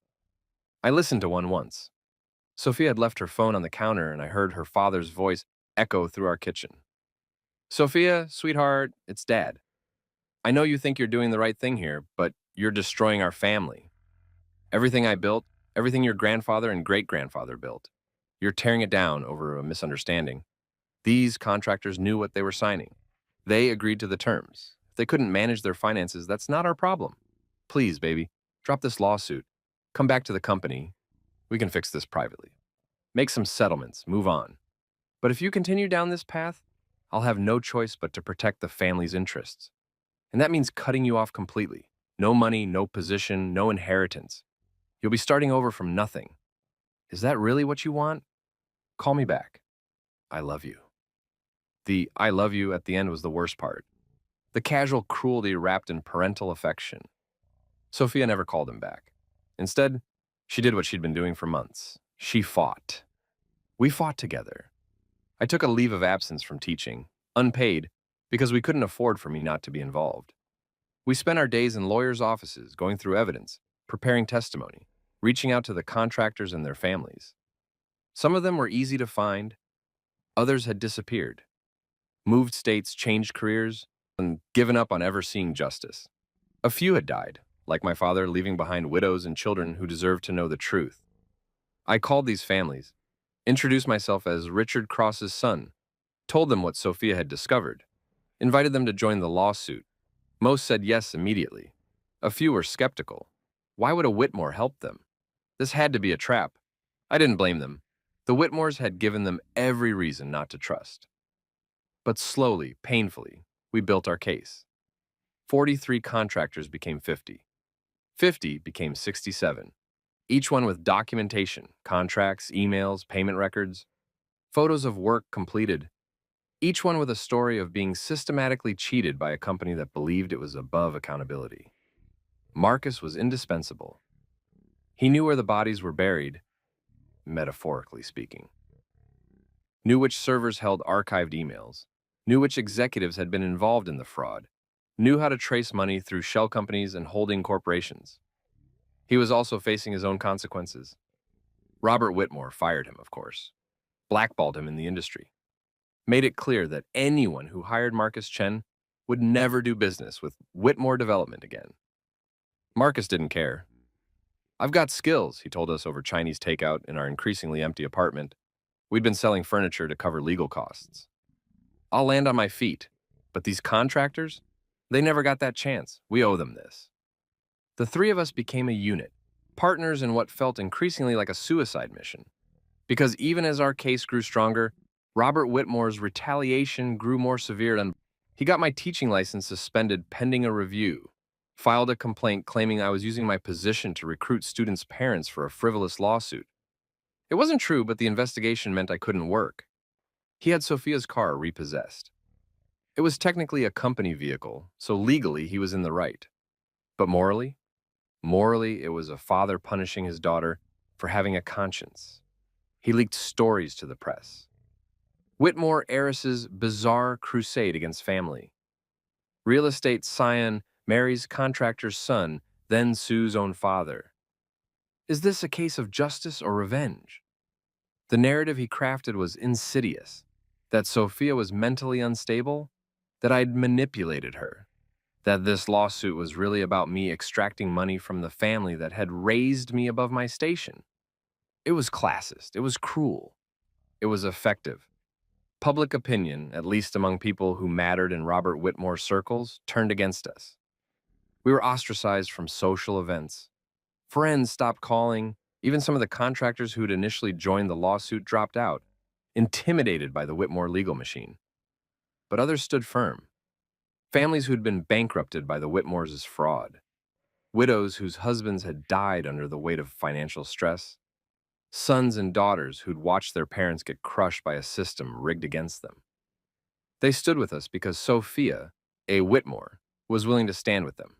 I listened to one once. Sophia had left her phone on the counter, and I heard her father's voice echo through our kitchen. Sophia, sweetheart, it's Dad. I know you think you're doing the right thing here, but you're destroying our family. Everything I built, everything your grandfather and great-grandfather built, you're tearing it down over a misunderstanding. These contractors knew what they were signing. They agreed to the terms. If they couldn't manage their finances, that's not our problem. Please, baby, drop this lawsuit. Come back to the company. We can fix this privately. Make some settlements, move on. But if you continue down this path, I'll have no choice but to protect the family's interests. And that means cutting you off completely. No money, no position, no inheritance. You'll be starting over from nothing. Is that really what you want? Call me back. I love you. The I love you at the end was the worst part. The casual cruelty wrapped in parental affection. Sophia never called him back. Instead, she did what she'd been doing for months. She fought. We fought together. I took a leave of absence from teaching, unpaid, because we couldn't afford for me not to be involved. We spent our days in lawyers' offices, going through evidence, preparing testimony, reaching out to the contractors and their families. Some of them were easy to find. Others had disappeared, moved states, changed careers, and given up on ever seeing justice. A few had died, like my father, leaving behind widows and children who deserved to know the truth. I called these families, introduced myself as Richard Cross's son, told them what Sophia had discovered, invited them to join the lawsuit. Most said yes immediately. A few were skeptical. Why would a Whitmore help them? This had to be a trap. I didn't blame them. The Whitmores had given them every reason not to trust. But slowly, painfully, we built our case. 43 contractors became 50. 50 became 67. Each one with documentation, contracts, emails, payment records, photos of work completed. Each one with a story of being systematically cheated by a company that believed it was above accountability. Marcus was indispensable. He knew where the bodies were buried, metaphorically speaking. Knew which servers held archived emails. Knew which executives had been involved in the fraud. Knew how to trace money through shell companies and holding corporations. He was also facing his own consequences. Robert Whitmore fired him, of course, blackballed him in the industry, made it clear that anyone who hired Marcus Chen would never do business with Whitmore Development again. Marcus didn't care. I've got skills, he told us over Chinese takeout in our increasingly empty apartment. We'd been selling furniture to cover legal costs. I'll land on my feet, but these contractors, they never got that chance. We owe them this. The three of us became a unit, partners in what felt increasingly like a suicide mission. Because even as our case grew stronger, Robert Whitmore's retaliation grew more severe, and he got my teaching license suspended pending a review, filed a complaint claiming I was using my position to recruit students' parents for a frivolous lawsuit. It wasn't true, but the investigation meant I couldn't work. He had Sophia's car repossessed. It was technically a company vehicle, so legally he was in the right. But morally? Morally, it was a father punishing his daughter for having a conscience. He leaked stories to the press. Whitmore heiress's bizarre crusade against family. Real estate scion marries contractor's son, then sues own father. Is this a case of justice or revenge? The narrative he crafted was insidious, that Sophia was mentally unstable, that I'd manipulated her, that this lawsuit was really about me extracting money from the family that had raised me above my station. It was classist, it was cruel, it was effective. Public opinion, at least among people who mattered in Robert Whitmore's circles, turned against us. We were ostracized from social events. Friends stopped calling. Even some of the contractors who'd initially joined the lawsuit dropped out, intimidated by the Whitmore legal machine. But others stood firm. Families who'd been bankrupted by the Whitmores' fraud. Widows whose husbands had died under the weight of financial stress. Sons and daughters who'd watched their parents get crushed by a system rigged against them. They stood with us because Sophia, a Whitmore, was willing to stand with them.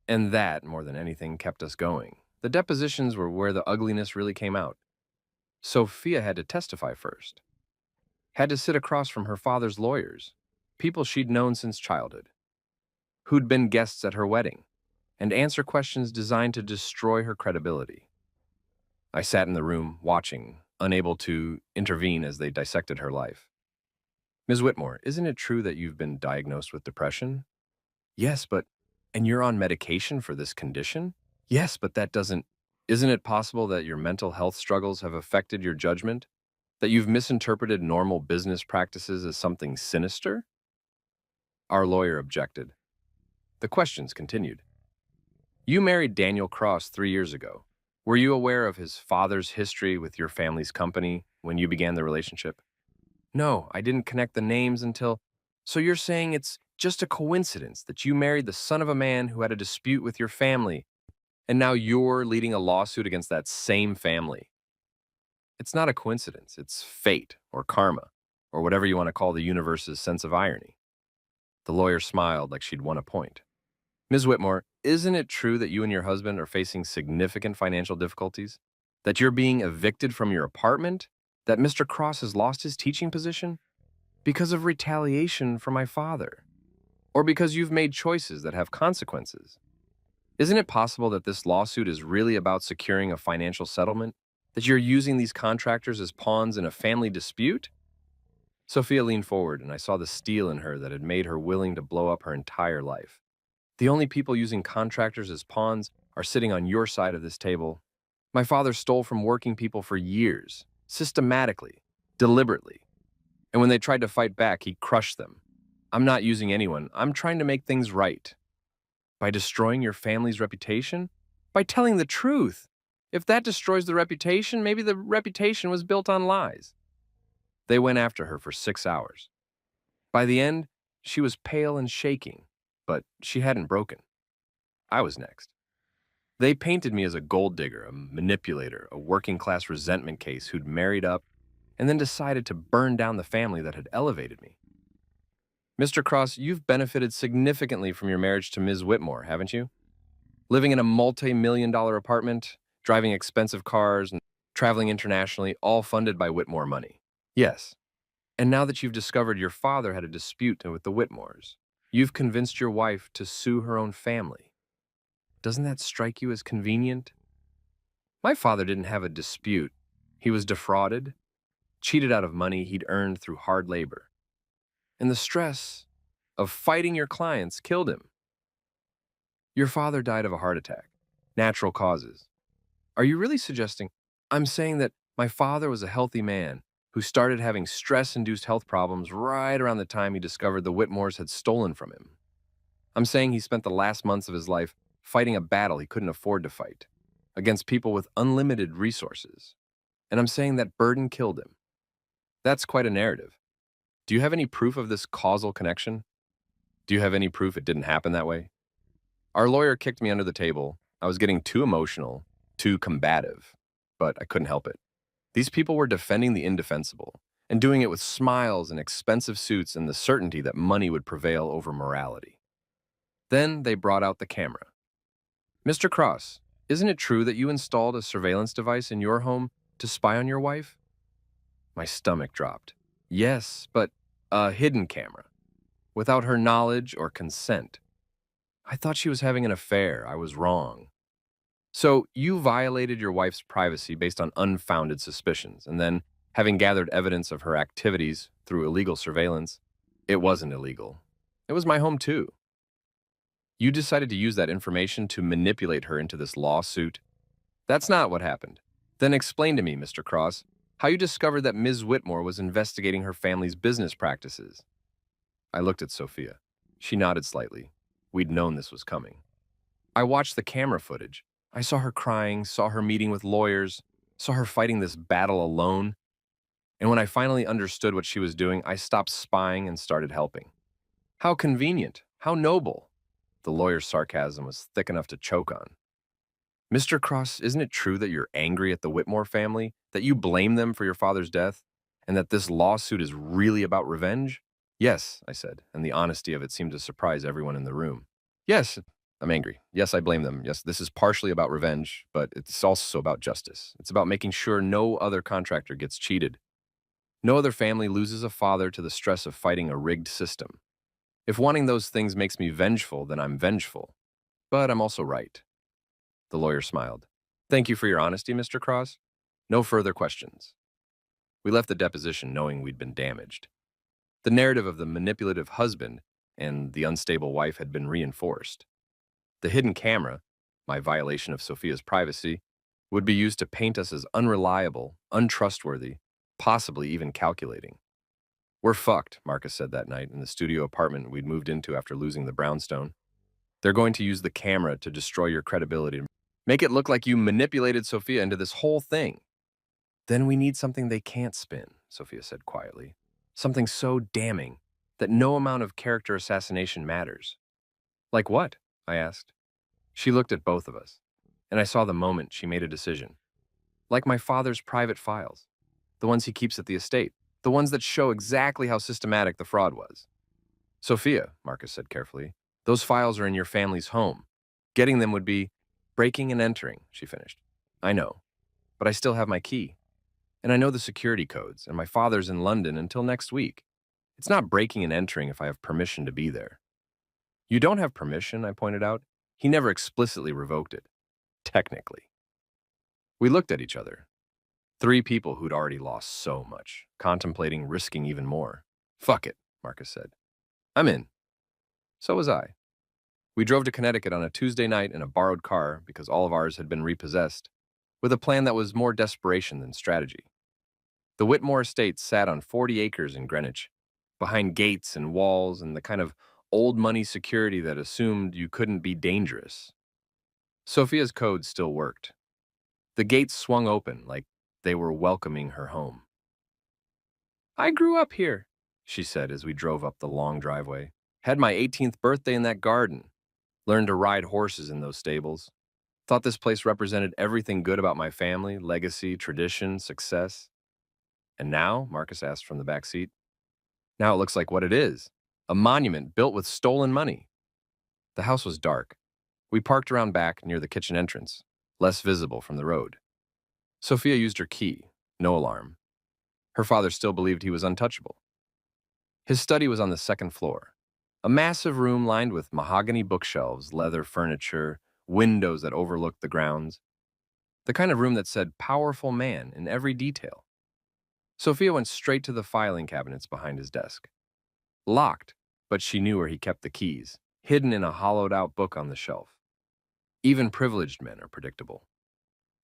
And that, more than anything, kept us going. The depositions were where the ugliness really came out. Sophia had to testify first. Had to sit across from her father's lawyers, people she'd known since childhood, who'd been guests at her wedding, and answer questions designed to destroy her credibility. I sat in the room, watching, unable to intervene as they dissected her life. Ms. Whitmore, isn't it true that you've been diagnosed with depression? Yes, but... And you're on medication for this condition? Yes, but that doesn't... Isn't it possible that your mental health struggles have affected your judgment? That you've misinterpreted normal business practices as something sinister? Our lawyer objected. The questions continued. You married Daniel Cross 3 years ago. Were you aware of his father's history with your family's company when you began the relationship? No, I didn't connect the names until... So you're saying it's just a coincidence that you married the son of a man who had a dispute with your family, and now you're leading a lawsuit against that same family? It's not a coincidence, it's fate or karma, or whatever you want to call the universe's sense of irony. The lawyer smiled like she'd won a point. Ms. Whitmore, isn't it true that you and your husband are facing significant financial difficulties? That you're being evicted from your apartment? That Mr. Cross has lost his teaching position? Because of retaliation from my father? Or because you've made choices that have consequences? Isn't it possible that this lawsuit is really about securing a financial settlement? That you're using these contractors as pawns in a family dispute? Sophia leaned forward, and I saw the steel in her that had made her willing to blow up her entire life. The only people using contractors as pawns are sitting on your side of this table. My father stole from working people for years, systematically, deliberately. And when they tried to fight back, he crushed them. I'm not using anyone. I'm trying to make things right. By destroying your family's reputation? By telling the truth. If that destroys the reputation, maybe the reputation was built on lies. They went after her for 6 hours. By the end, she was pale and shaking, but she hadn't broken. I was next. They painted me as a gold digger, a manipulator, a working-class resentment case who'd married up and then decided to burn down the family that had elevated me. Mr. Cross, you've benefited significantly from your marriage to Ms. Whitmore, haven't you? Living in a multi-million-dollar apartment, driving expensive cars, and traveling internationally, all funded by Whitmore money. Yes. And now that you've discovered your father had a dispute with the Whitmores, you've convinced your wife to sue her own family. Doesn't that strike you as convenient? My father didn't have a dispute. He was defrauded, cheated out of money he'd earned through hard labor. And the stress of fighting your clients killed him. Your father died of a heart attack. Natural causes. Are you really suggesting? I'm saying that my father was a healthy man who started having stress-induced health problems right around the time he discovered the Whitmores had stolen from him. I'm saying he spent the last months of his life fighting a battle he couldn't afford to fight, against people with unlimited resources. And I'm saying that burden killed him. That's quite a narrative. Do you have any proof of this causal connection? Do you have any proof it didn't happen that way? Our lawyer kicked me under the table. I was getting too emotional, too combative, but I couldn't help it. These people were defending the indefensible and doing it with smiles and expensive suits and the certainty that money would prevail over morality. Then they brought out the camera. Mr. Cross, isn't it true that you installed a surveillance device in your home to spy on your wife? My stomach dropped. Yes, but a hidden camera, without her knowledge or consent. I thought she was having an affair. I was wrong. So you violated your wife's privacy based on unfounded suspicions, and then, having gathered evidence of her activities through illegal surveillance, it wasn't illegal. It was my home too. You decided to use that information to manipulate her into this lawsuit. That's not what happened. Then explain to me, Mr. Cross, how you discovered that Ms. Whitmore was investigating her family's business practices. I looked at Sophia. She nodded slightly. We'd known this was coming. I watched the camera footage. I saw her crying, saw her meeting with lawyers, saw her fighting this battle alone. And when I finally understood what she was doing, I stopped spying and started helping. How convenient. How noble. The lawyer's sarcasm was thick enough to choke on. Mr. Cross, isn't it true that you're angry at the Whitmore family, that you blame them for your father's death, and that this lawsuit is really about revenge? Yes, I said, and the honesty of it seemed to surprise everyone in the room. Yes, I'm angry. Yes, I blame them. Yes, this is partially about revenge, but it's also about justice. It's about making sure no other contractor gets cheated. No other family loses a father to the stress of fighting a rigged system. If wanting those things makes me vengeful, then I'm vengeful. But I'm also right. The lawyer smiled. Thank you for your honesty, Mr. Cross. No further questions. We left the deposition knowing we'd been damaged. The narrative of the manipulative husband and the unstable wife had been reinforced. The hidden camera, my violation of Sophia's privacy, would be used to paint us as unreliable, untrustworthy, possibly even calculating. We're fucked, Marcus said that night in the studio apartment we'd moved into after losing the brownstone. They're going to use the camera to destroy your credibility, make it look like you manipulated Sophia into this whole thing. Then we need something they can't spin, Sophia said quietly. Something so damning that no amount of character assassination matters. Like what? I asked. She looked at both of us, and I saw the moment she made a decision. Like my father's private files, the ones he keeps at the estate, the ones that show exactly how systematic the fraud was. Sophia, Marcus said carefully, those files are in your family's home. Getting them would be breaking and entering, she finished. I know, but I still have my key. And I know the security codes, and my father's in London until next week. It's not breaking and entering if I have permission to be there. You don't have permission, I pointed out. He never explicitly revoked it. Technically. We looked at each other. Three people who'd already lost so much, contemplating risking even more. Fuck it, Marcus said. I'm in. So was I. We drove to Connecticut on a Tuesday night in a borrowed car because all of ours had been repossessed, with a plan that was more desperation than strategy. The Whitmore estate sat on 40 acres in Greenwich, behind gates and walls and the kind of old money security that assumed you couldn't be dangerous. Sophia's code still worked. The gates swung open like they were welcoming her home. I grew up here, she said as we drove up the long driveway. Had my 18th birthday in that garden. Learned to ride horses in those stables. Thought this place represented everything good about my family, legacy, tradition, success. And now, Marcus asked from the back seat, now it looks like what it is, a monument built with stolen money. The house was dark. We parked around back near the kitchen entrance, less visible from the road. Sophia used her key, no alarm. Her father still believed he was untouchable. His study was on the second floor, a massive room lined with mahogany bookshelves, leather furniture, windows that overlooked the grounds, the kind of room that said powerful man in every detail. Sophia went straight to the filing cabinets behind his desk. Locked, but she knew where he kept the keys, hidden in a hollowed-out book on the shelf. Even privileged men are predictable.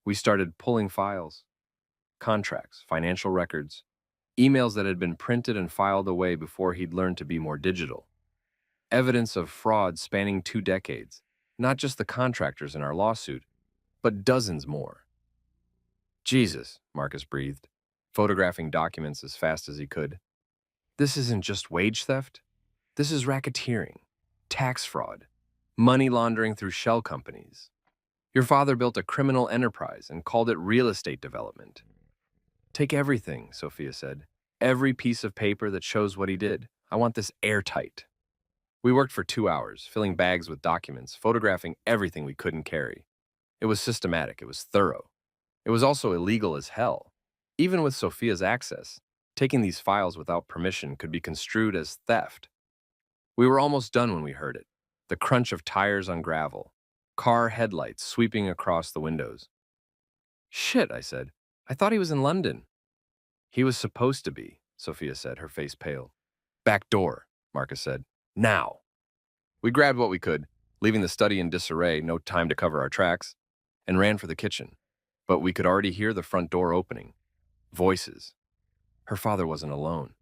We started pulling files, contracts, financial records, emails that had been printed and filed away before he'd learned to be more digital. Evidence of fraud spanning 2 decades, not just the contractors in our lawsuit, but dozens more. Jesus, Marcus breathed, photographing documents as fast as he could. This isn't just wage theft. This is racketeering, tax fraud, money laundering through shell companies. Your father built a criminal enterprise and called it real estate development. Take everything, Sophia said. Every piece of paper that shows what he did. I want this airtight. We worked for 2 hours, filling bags with documents, photographing everything we couldn't carry. It was systematic, it was thorough. It was also illegal as hell. Even with Sophia's access, taking these files without permission could be construed as theft. We were almost done when we heard it. The crunch of tires on gravel, car headlights sweeping across the windows. Shit, I said. I thought he was in London. He was supposed to be, Sophia said, her face pale. Back door, Marcus said. Now. We grabbed what we could, leaving the study in disarray, no time to cover our tracks, and ran for the kitchen. But we could already hear the front door opening. Voices. Her father wasn't alone.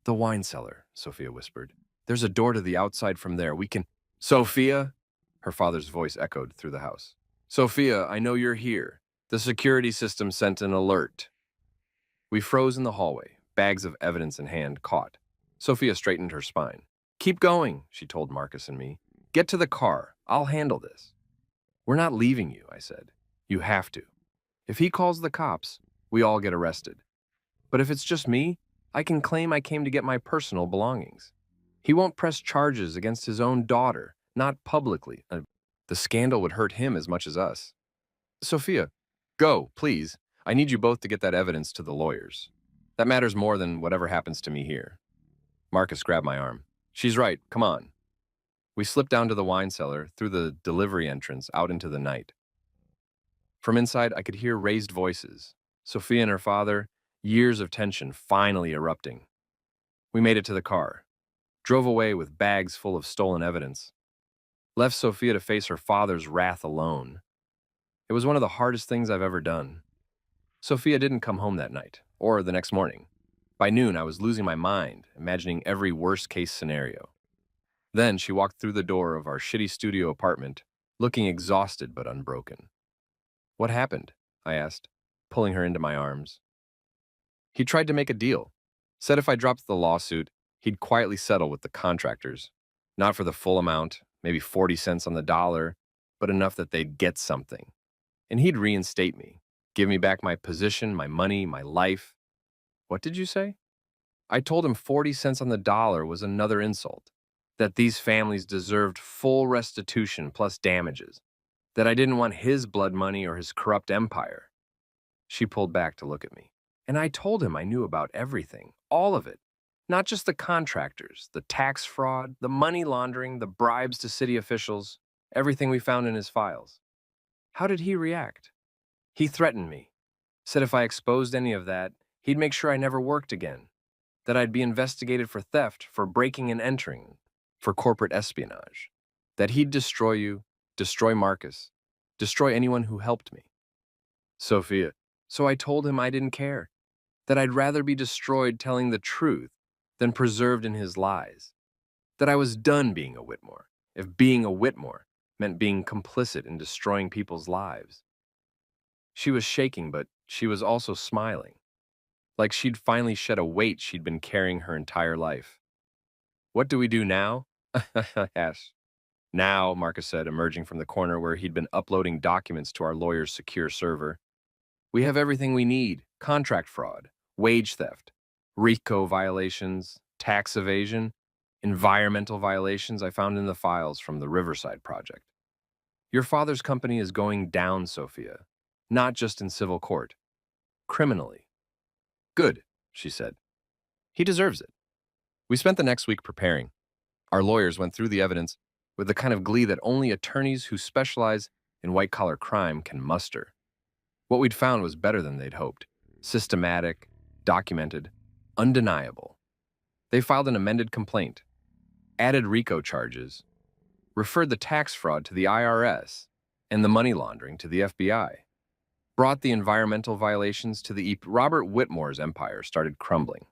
The wine cellar, Sophia whispered. There's a door to the outside from there. We can... Sophia? Her father's voice echoed through the house. Sophia, I know you're here. The security system sent an alert. We froze in the hallway, bags of evidence in hand, caught. Sophia straightened her spine. Keep going, she told Marcus and me. Get to the car. I'll handle this. We're not leaving you, I said. You have to. If he calls the cops, we all get arrested. But if it's just me, I can claim I came to get my personal belongings. He won't press charges against his own daughter, not publicly. The scandal would hurt him as much as us. Sophia, go, please. I need you both to get that evidence to the lawyers. That matters more than whatever happens to me here. Marcus grabbed my arm. She's right, come on. We slipped down to the wine cellar, through the delivery entrance, out into the night. From inside, I could hear raised voices. Sophia and her father, years of tension finally erupting. We made it to the car, drove away with bags full of stolen evidence, left Sophia to face her father's wrath alone. It was one of the hardest things I've ever done. Sophia didn't come home that night, or the next morning. By noon, I was losing my mind, imagining every worst-case scenario. Then she walked through the door of our shitty studio apartment, looking exhausted but unbroken. What happened? I asked, pulling her into my arms. He tried to make a deal. Said if I dropped the lawsuit, he'd quietly settle with the contractors. Not for the full amount, maybe 40 cents on the dollar, but enough that they'd get something. And he'd reinstate me, give me back my position, my money, my life. What did you say? I told him 40 cents on the dollar was another insult, that these families deserved full restitution plus damages, that I didn't want his blood money or his corrupt empire. She pulled back to look at me. And I told him I knew about everything, all of it. Not just the contractors, the tax fraud, the money laundering, the bribes to city officials, everything we found in his files. How did he react? He threatened me, said if I exposed any of that, he'd make sure I never worked again, that I'd be investigated for theft, for breaking and entering, for corporate espionage, that he'd destroy you, destroy Marcus, destroy anyone who helped me. Sophia, so I told him I didn't care, that I'd rather be destroyed telling the truth than preserved in his lies, that I was done being a Whitmore, if being a Whitmore meant being complicit in destroying people's lives. She was shaking, but she was also smiling, like she'd finally shed a weight she'd been carrying her entire life. What do we do now? I asked. Now, Marcus said, emerging from the corner where he'd been uploading documents to our lawyer's secure server. We have everything we need: contract fraud, wage theft, RICO violations, tax evasion, environmental violations I found in the files from the Riverside project. Your father's company is going down, Sophia, not just in civil court, criminally. Good, she said. He deserves it. We spent the next week preparing. Our lawyers went through the evidence, with the kind of glee that only attorneys who specialize in white-collar crime can muster. What we'd found was better than they'd hoped. Systematic, documented, undeniable. They filed an amended complaint, added RICO charges, referred the tax fraud to the IRS and the money laundering to the FBI, brought the environmental violations to the EP. Robert Whitmore's empire started crumbling.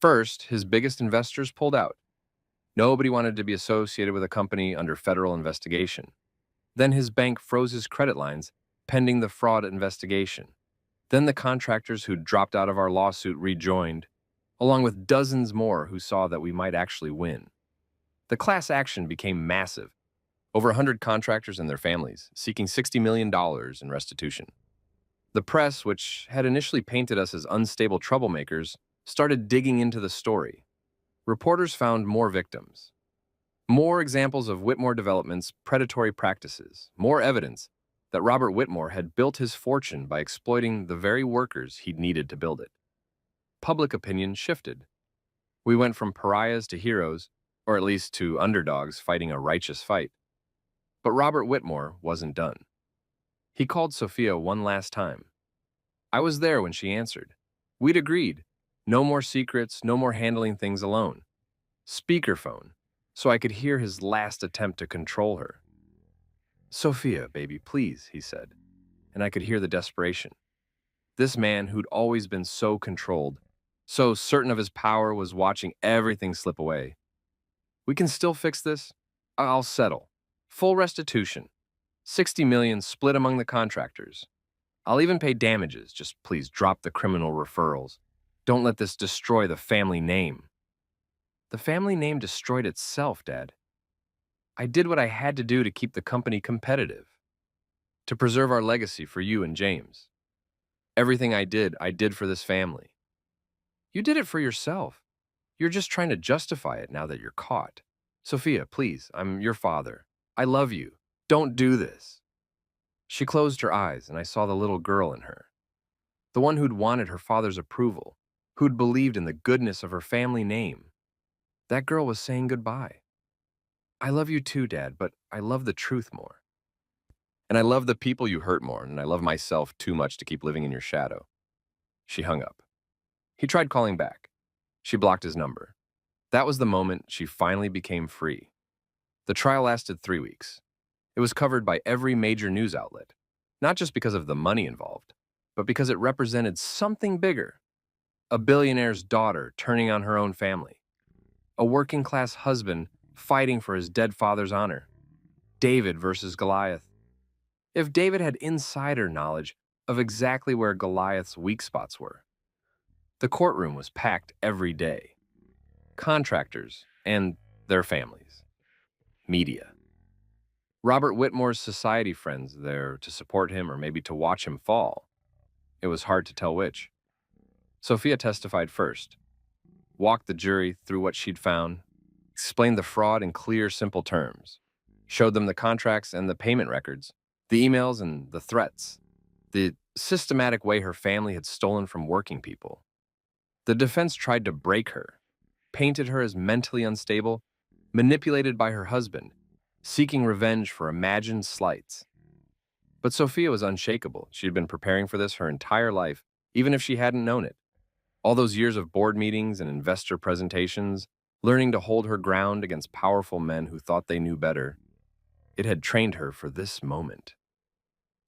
First, his biggest investors pulled out. Nobody wanted to be associated with a company under federal investigation. Then his bank froze his credit lines pending the fraud investigation. Then the contractors who dropped out of our lawsuit rejoined, along with dozens more who saw that we might actually win. The class action became massive. Over 100 contractors and their families, seeking $60 million in restitution. The press, which had initially painted us as unstable troublemakers, started digging into the story. Reporters found more victims, more examples of Whitmore Development's predatory practices, more evidence that Robert Whitmore had built his fortune by exploiting the very workers he'd needed to build it. Public opinion shifted. We went from pariahs to heroes, or at least to underdogs fighting a righteous fight. But Robert Whitmore wasn't done. He called Sophia one last time. I was there when she answered. We'd agreed. No more secrets, no more handling things alone. Speakerphone, so I could hear his last attempt to control her. Sophia, baby, please, he said, and I could hear the desperation. This man who'd always been so controlled, so certain of his power, was watching everything slip away. We can still fix this. I'll settle. Full restitution. 60 million split among the contractors. I'll even pay damages. Just please drop the criminal referrals. Don't let this destroy the family name. The family name destroyed itself, Dad. I did what I had to do to keep the company competitive, to preserve our legacy for you and James. Everything I did for this family. You did it for yourself. You're just trying to justify it now that you're caught. Sophia, please, I'm your father. I love you. Don't do this. She closed her eyes, and I saw the little girl in her. The one who'd wanted her father's approval, who'd believed in the goodness of her family name. That girl was saying goodbye. I love you too, Dad, but I love the truth more. And I love the people you hurt more, and I love myself too much to keep living in your shadow. She hung up. He tried calling back. She blocked his number. That was the moment she finally became free. The trial lasted 3 weeks. It was covered by every major news outlet, not just because of the money involved, but because it represented something bigger. A billionaire's daughter turning on her own family. A working-class husband fighting for his dead father's honor. David versus Goliath. If David had insider knowledge of exactly where Goliath's weak spots were. The courtroom was packed every day. Contractors and their families. Media. Robert Whitmore's society friends there to support him or maybe to watch him fall. It was hard to tell which. Sophia testified first, walked the jury through what she'd found, explained the fraud in clear, simple terms, showed them the contracts and the payment records, the emails and the threats, the systematic way her family had stolen from working people. The defense tried to break her, painted her as mentally unstable, manipulated by her husband, seeking revenge for imagined slights. But Sophia was unshakable. She had been preparing for this her entire life, even if she hadn't known it. All those years of board meetings and investor presentations, learning to hold her ground against powerful men who thought they knew better, it had trained her for this moment.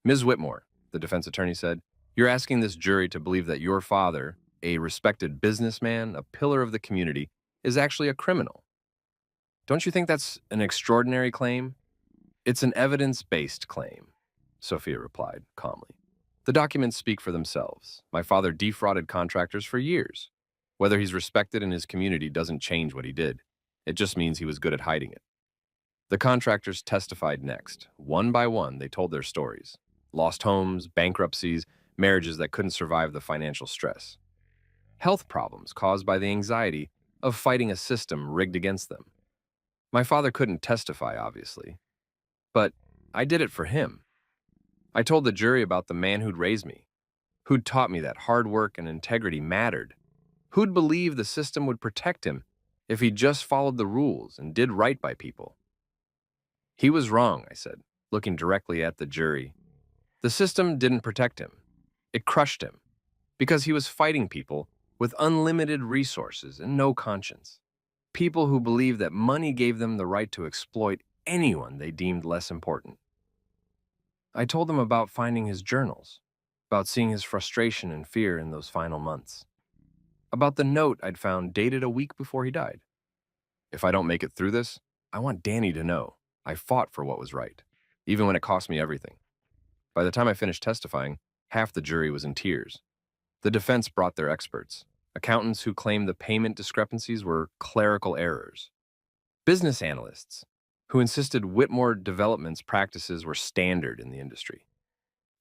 Ms. Whitmore, the defense attorney said, you're asking this jury to believe that your father, a respected businessman, a pillar of the community, is actually a criminal. Don't you think that's an extraordinary claim? It's an evidence-based claim, Sophia replied calmly. The documents speak for themselves. My father defrauded contractors for years. Whether he's respected in his community doesn't change what he did. It just means he was good at hiding it. The contractors testified next. One by one, they told their stories. Lost homes, bankruptcies, marriages that couldn't survive the financial stress. Health problems caused by the anxiety of fighting a system rigged against them. My father couldn't testify, obviously, but I did it for him. I told the jury about the man who'd raised me, who'd taught me that hard work and integrity mattered, who'd believe the system would protect him if he just followed the rules and did right by people. He was wrong, I said, looking directly at the jury. The system didn't protect him. It crushed him because he was fighting people with unlimited resources and no conscience. People who believed that money gave them the right to exploit anyone they deemed less important. I told them about finding his journals, about seeing his frustration and fear in those final months, about the note I'd found dated a week before he died. If I don't make it through this, I want Danny to know I fought for what was right, even when it cost me everything. By the time I finished testifying, half the jury was in tears. The defense brought their experts, accountants who claimed the payment discrepancies were clerical errors, business analysts who insisted Whitmore Development's practices were standard in the industry,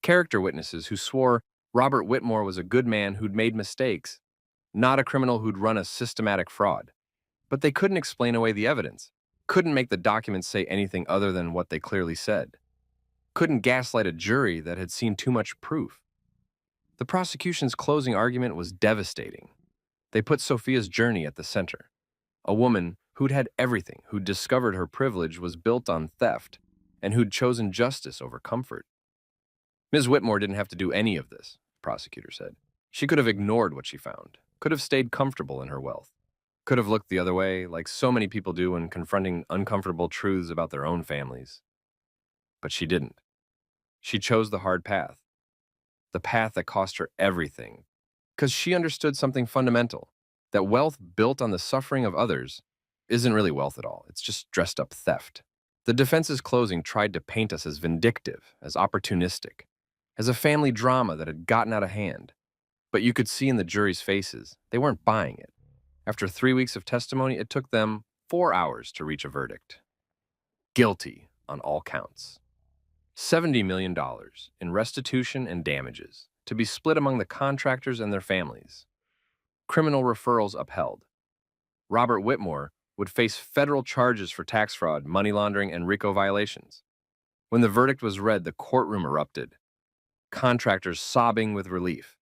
character witnesses who swore Robert Whitmore was a good man who'd made mistakes, not a criminal who'd run a systematic fraud. But they couldn't explain away the evidence, couldn't make the documents say anything other than what they clearly said, couldn't gaslight a jury that had seen too much proof. The prosecution's closing argument was devastating. They put Sophia's journey at the center. A woman who'd had everything, who'd discovered her privilege was built on theft, and who'd chosen justice over comfort. Ms. Whitmore didn't have to do any of this, the prosecutor said. She could have ignored what she found, could have stayed comfortable in her wealth, could have looked the other way, like so many people do when confronting uncomfortable truths about their own families. But she didn't. She chose the hard path, the path that cost her everything, because she understood something fundamental, that wealth built on the suffering of others isn't really wealth at all. It's just dressed up theft. The defense's closing tried to paint us as vindictive, as opportunistic, as a family drama that had gotten out of hand. But you could see in the jury's faces, they weren't buying it. After 3 weeks of testimony, it took them 4 hours to reach a verdict. Guilty on all counts. $70 million in restitution and damages to be split among the contractors and their families. Criminal referrals upheld. Robert Whitmore would face federal charges for tax fraud, money laundering, and RICO violations. When the verdict was read, the courtroom erupted. Contractors sobbing with relief.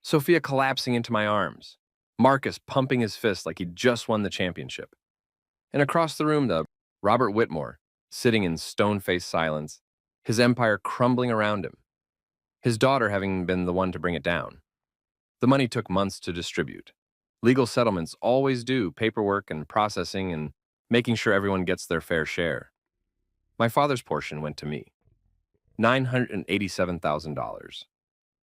Sophia collapsing into my arms. Marcus pumping his fist like he'd just won the championship. And across the room, Robert Whitmore, sitting in stone-faced silence, his empire crumbling around him, his daughter having been the one to bring it down. The money took months to distribute. Legal settlements always do paperwork and processing and making sure everyone gets their fair share. My father's portion went to me, $987,000.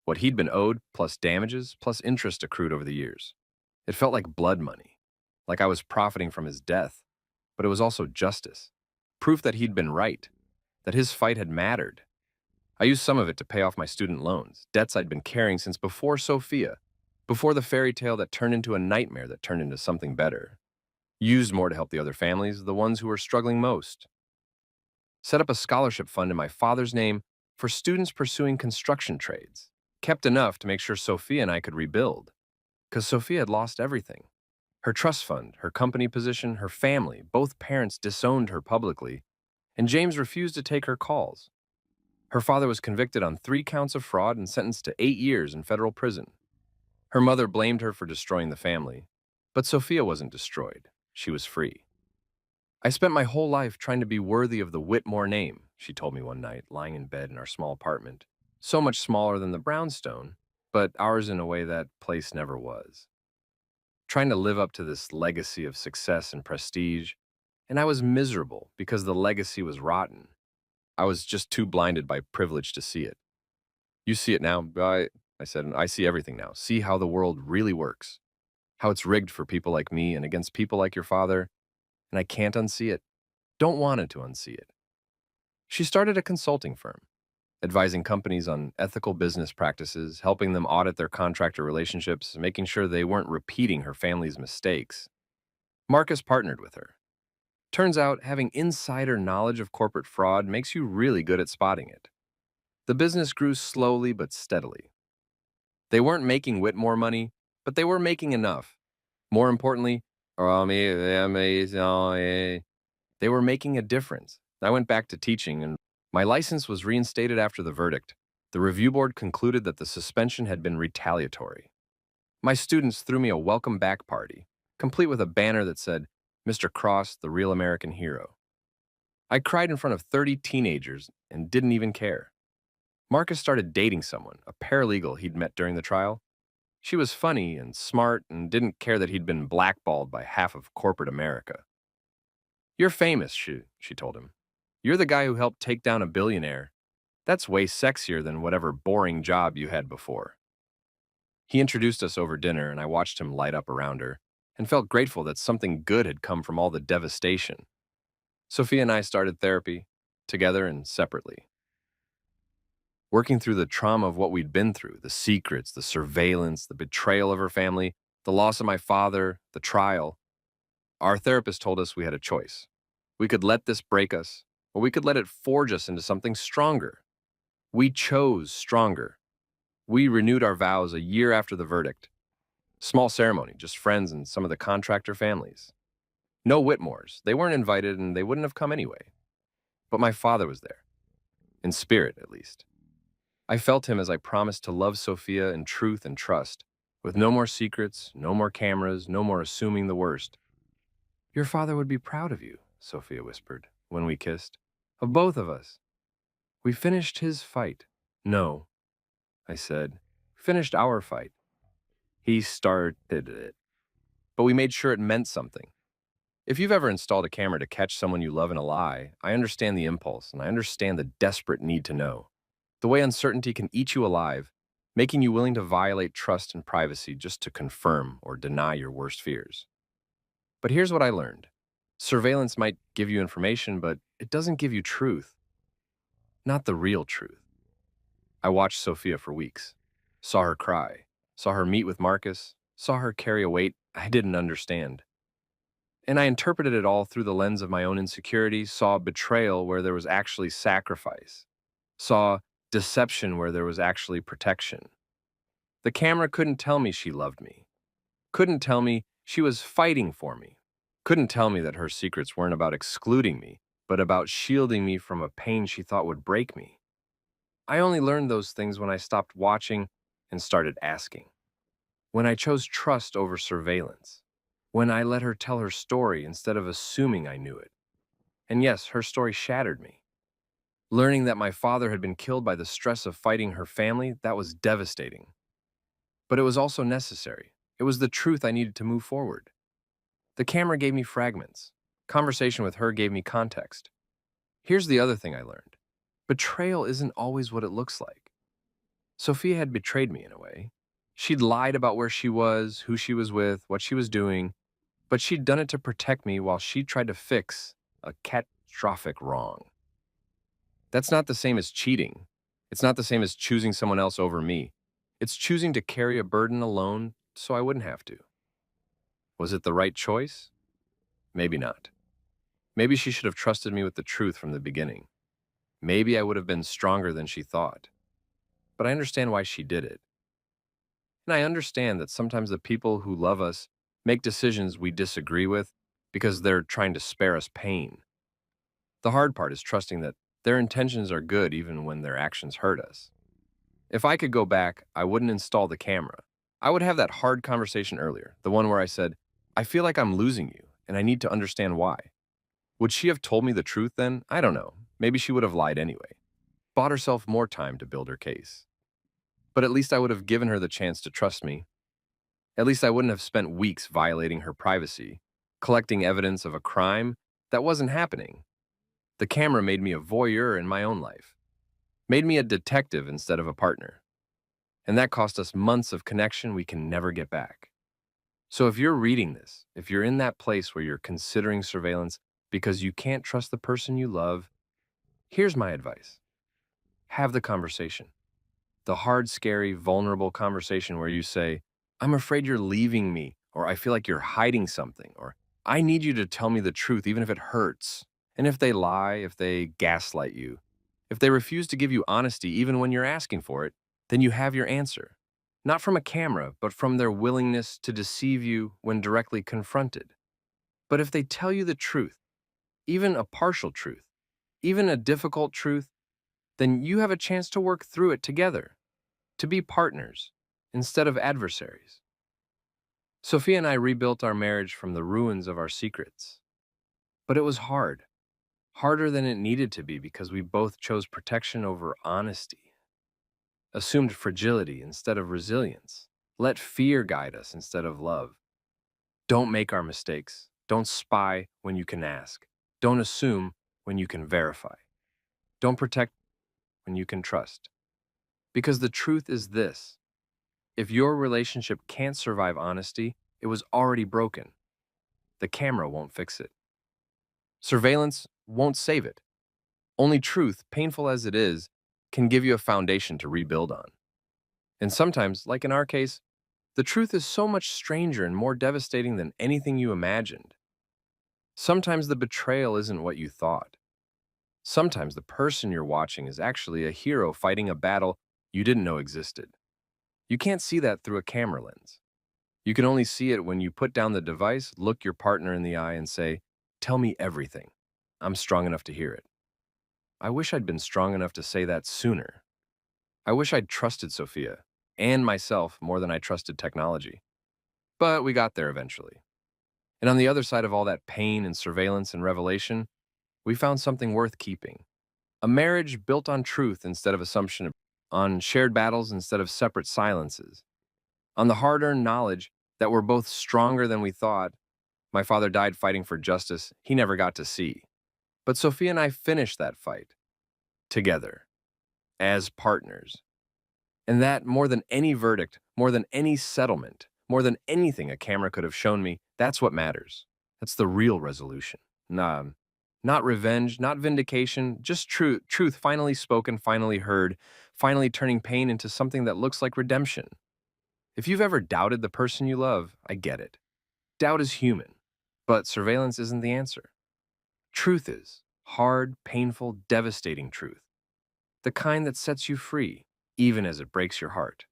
What he'd been owed, plus damages, plus interest accrued over the years. It felt like blood money, like I was profiting from his death, but it was also justice, proof that he'd been right, that his fight had mattered. I used some of it to pay off my student loans, debts I'd been carrying since before Sophia, before the fairy tale that turned into a nightmare that turned into something better. Used more to help the other families, the ones who were struggling most. Set up a scholarship fund in my father's name for students pursuing construction trades. Kept enough to make sure Sophia and I could rebuild, because Sophia had lost everything. Her trust fund, her company position, her family, both parents disowned her publicly, and James refused to take her calls. Her father was convicted on 3 counts of fraud and sentenced to 8 years in federal prison. Her mother blamed her for destroying the family, but Sophia wasn't destroyed. She was free. I spent my whole life trying to be worthy of the Whitmore name, she told me one night, lying in bed in our small apartment. So much smaller than the brownstone, but ours in a way that place never was. Trying to live up to this legacy of success and prestige, and I was miserable because the legacy was rotten. I was just too blinded by privilege to see it. You see it now, I said, and I see everything now. See how the world really works, how it's rigged for people like me and against people like your father, and I can't unsee it. Don't want it to unsee it. She started a consulting firm, advising companies on ethical business practices, helping them audit their contractor relationships, making sure they weren't repeating her family's mistakes. Marcus partnered with her. Turns out, having insider knowledge of corporate fraud makes you really good at spotting it. The business grew slowly but steadily. They weren't making Whitmore money, but they were making enough. More importantly, they were making a difference. I went back to teaching, and my license was reinstated after the verdict. The review board concluded that the suspension had been retaliatory. My students threw me a welcome back party, complete with a banner that said, Mr. Cross, the real American hero. I cried in front of 30 teenagers and didn't even care. Marcus started dating someone, a paralegal he'd met during the trial. She was funny and smart and didn't care that he'd been blackballed by half of corporate America. You're famous, she told him. You're the guy who helped take down a billionaire. That's way sexier than whatever boring job you had before. He introduced us over dinner, and I watched him light up around her and felt grateful that something good had come from all the devastation. Sophia and I started therapy, together and separately, working through the trauma of what we'd been through, the secrets, the surveillance, the betrayal of her family, the loss of my father, the trial. Our therapist told us we had a choice. We could let this break us, or we could let it forge us into something stronger. We chose stronger. We renewed our vows a year after the verdict. Small ceremony, just friends and some of the contractor families. No Whitmores. They weren't invited and they wouldn't have come anyway. But my father was there, in spirit at least. I felt him as I promised to love Sophia in truth and trust, with no more secrets, no more cameras, no more assuming the worst. Your father would be proud of you, Sophia whispered, when we kissed. Of both of us. We finished his fight. No, I said. Finished our fight. He started it. But we made sure it meant something. If you've ever installed a camera to catch someone you love in a lie, I understand the impulse, and I understand the desperate need to know. The way uncertainty can eat you alive, making you willing to violate trust and privacy just to confirm or deny your worst fears. But here's what I learned. Surveillance might give you information, but it doesn't give you truth. Not the real truth. I watched Sophia for weeks, saw her cry, saw her meet with Marcus, saw her carry a weight I didn't understand. And I interpreted it all through the lens of my own insecurity, saw betrayal where there was actually sacrifice, saw deception where there was actually protection. The camera couldn't tell me she loved me, couldn't tell me she was fighting for me, couldn't tell me that her secrets weren't about excluding me, but about shielding me from a pain she thought would break me. I only learned those things when I stopped watching and started asking. When I chose trust over surveillance. When I let her tell her story instead of assuming I knew it. And yes, her story shattered me. Learning that my father had been killed by the stress of fighting her family, that was devastating. But it was also necessary. It was the truth I needed to move forward. The camera gave me fragments. Conversation with her gave me context. Here's the other thing I learned. Betrayal isn't always what it looks like. Sophia had betrayed me in a way. She'd lied about where she was, who she was with, what she was doing, but she'd done it to protect me while she tried to fix a catastrophic wrong. That's not the same as cheating. It's not the same as choosing someone else over me. It's choosing to carry a burden alone so I wouldn't have to. Was it the right choice? Maybe not. Maybe she should have trusted me with the truth from the beginning. Maybe I would have been stronger than she thought. But I understand why she did it. And I understand that sometimes the people who love us make decisions we disagree with because they're trying to spare us pain. The hard part is trusting that their intentions are good even when their actions hurt us. If I could go back, I wouldn't install the camera. I would have that hard conversation earlier, the one where I said, I feel like I'm losing you, and I need to understand why. Would she have told me the truth then? I don't know. Maybe she would have lied anyway. Bought herself more time to build her case. But at least I would have given her the chance to trust me. At least I wouldn't have spent weeks violating her privacy, collecting evidence of a crime that wasn't happening. The camera made me a voyeur in my own life, made me a detective instead of a partner. And that cost us months of connection we can never get back. So if you're reading this, if you're in that place where you're considering surveillance because you can't trust the person you love, here's my advice. Have the conversation. The hard, scary, vulnerable conversation where you say, I'm afraid you're leaving me, or I feel like you're hiding something, or I need you to tell me the truth even if it hurts. And if they lie, if they gaslight you, if they refuse to give you honesty even when you're asking for it, then you have your answer. Not from a camera, but from their willingness to deceive you when directly confronted. But if they tell you the truth, even a partial truth, even a difficult truth, then you have a chance to work through it together, to be partners instead of adversaries. Sophia and I rebuilt our marriage from the ruins of our secrets. But it was hard. Harder than it needed to be because we both chose protection over honesty, assumed fragility instead of resilience, let fear guide us instead of love. Don't make our mistakes. Don't spy when you can ask. Don't assume when you can verify. Don't protect when you can trust. Because the truth is this: if your relationship can't survive honesty, it was already broken. The camera won't fix it. Surveillance won't save it. Only truth, painful as it is, can give you a foundation to rebuild on. And sometimes, like in our case, the truth is so much stranger and more devastating than anything you imagined. Sometimes the betrayal isn't what you thought. Sometimes the person you're watching is actually a hero fighting a battle you didn't know existed. You can't see that through a camera lens. You can only see it when you put down the device, look your partner in the eye, and say, "Tell me everything. I'm strong enough to hear it." I wish I'd been strong enough to say that sooner. I wish I'd trusted Sophia and myself more than I trusted technology. But we got there eventually. And on the other side of all that pain and surveillance and revelation, we found something worth keeping. A marriage built on truth instead of assumption, on shared battles instead of separate silences, on the hard-earned knowledge that we're both stronger than we thought. My father died fighting for justice he never got to see. But Sophia and I finished that fight together, as partners. And that, more than any verdict, more than any settlement, more than anything a camera could have shown me, that's what matters. That's the real resolution. Nah, not revenge, not vindication, just truth finally spoken, finally heard, finally turning pain into something that looks like redemption. If you've ever doubted the person you love, I get it. Doubt is human, but surveillance isn't the answer. Truth is hard, painful, devastating truth. The kind that sets you free, even as it breaks your heart.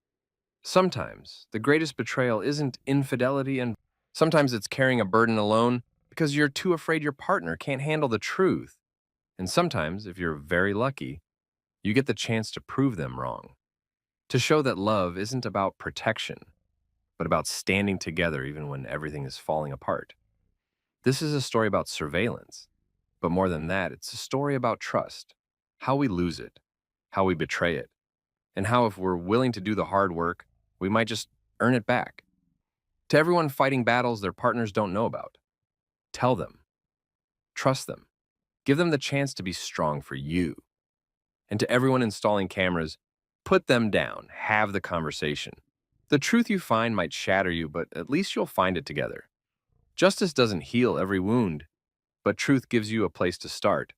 Sometimes, the greatest betrayal isn't infidelity, and sometimes it's carrying a burden alone because you're too afraid your partner can't handle the truth. And sometimes, if you're very lucky, you get the chance to prove them wrong. To show that love isn't about protection, but about standing together even when everything is falling apart. This is a story about surveillance, but more than that, it's a story about trust, how we lose it, how we betray it, and how, if we're willing to do the hard work, we might just earn it back. To everyone fighting battles their partners don't know about, tell them, trust them, give them the chance to be strong for you. And to everyone installing cameras, put them down, have the conversation. The truth you find might shatter you, but at least you'll find it together. Justice doesn't heal every wound, but truth gives you a place to start.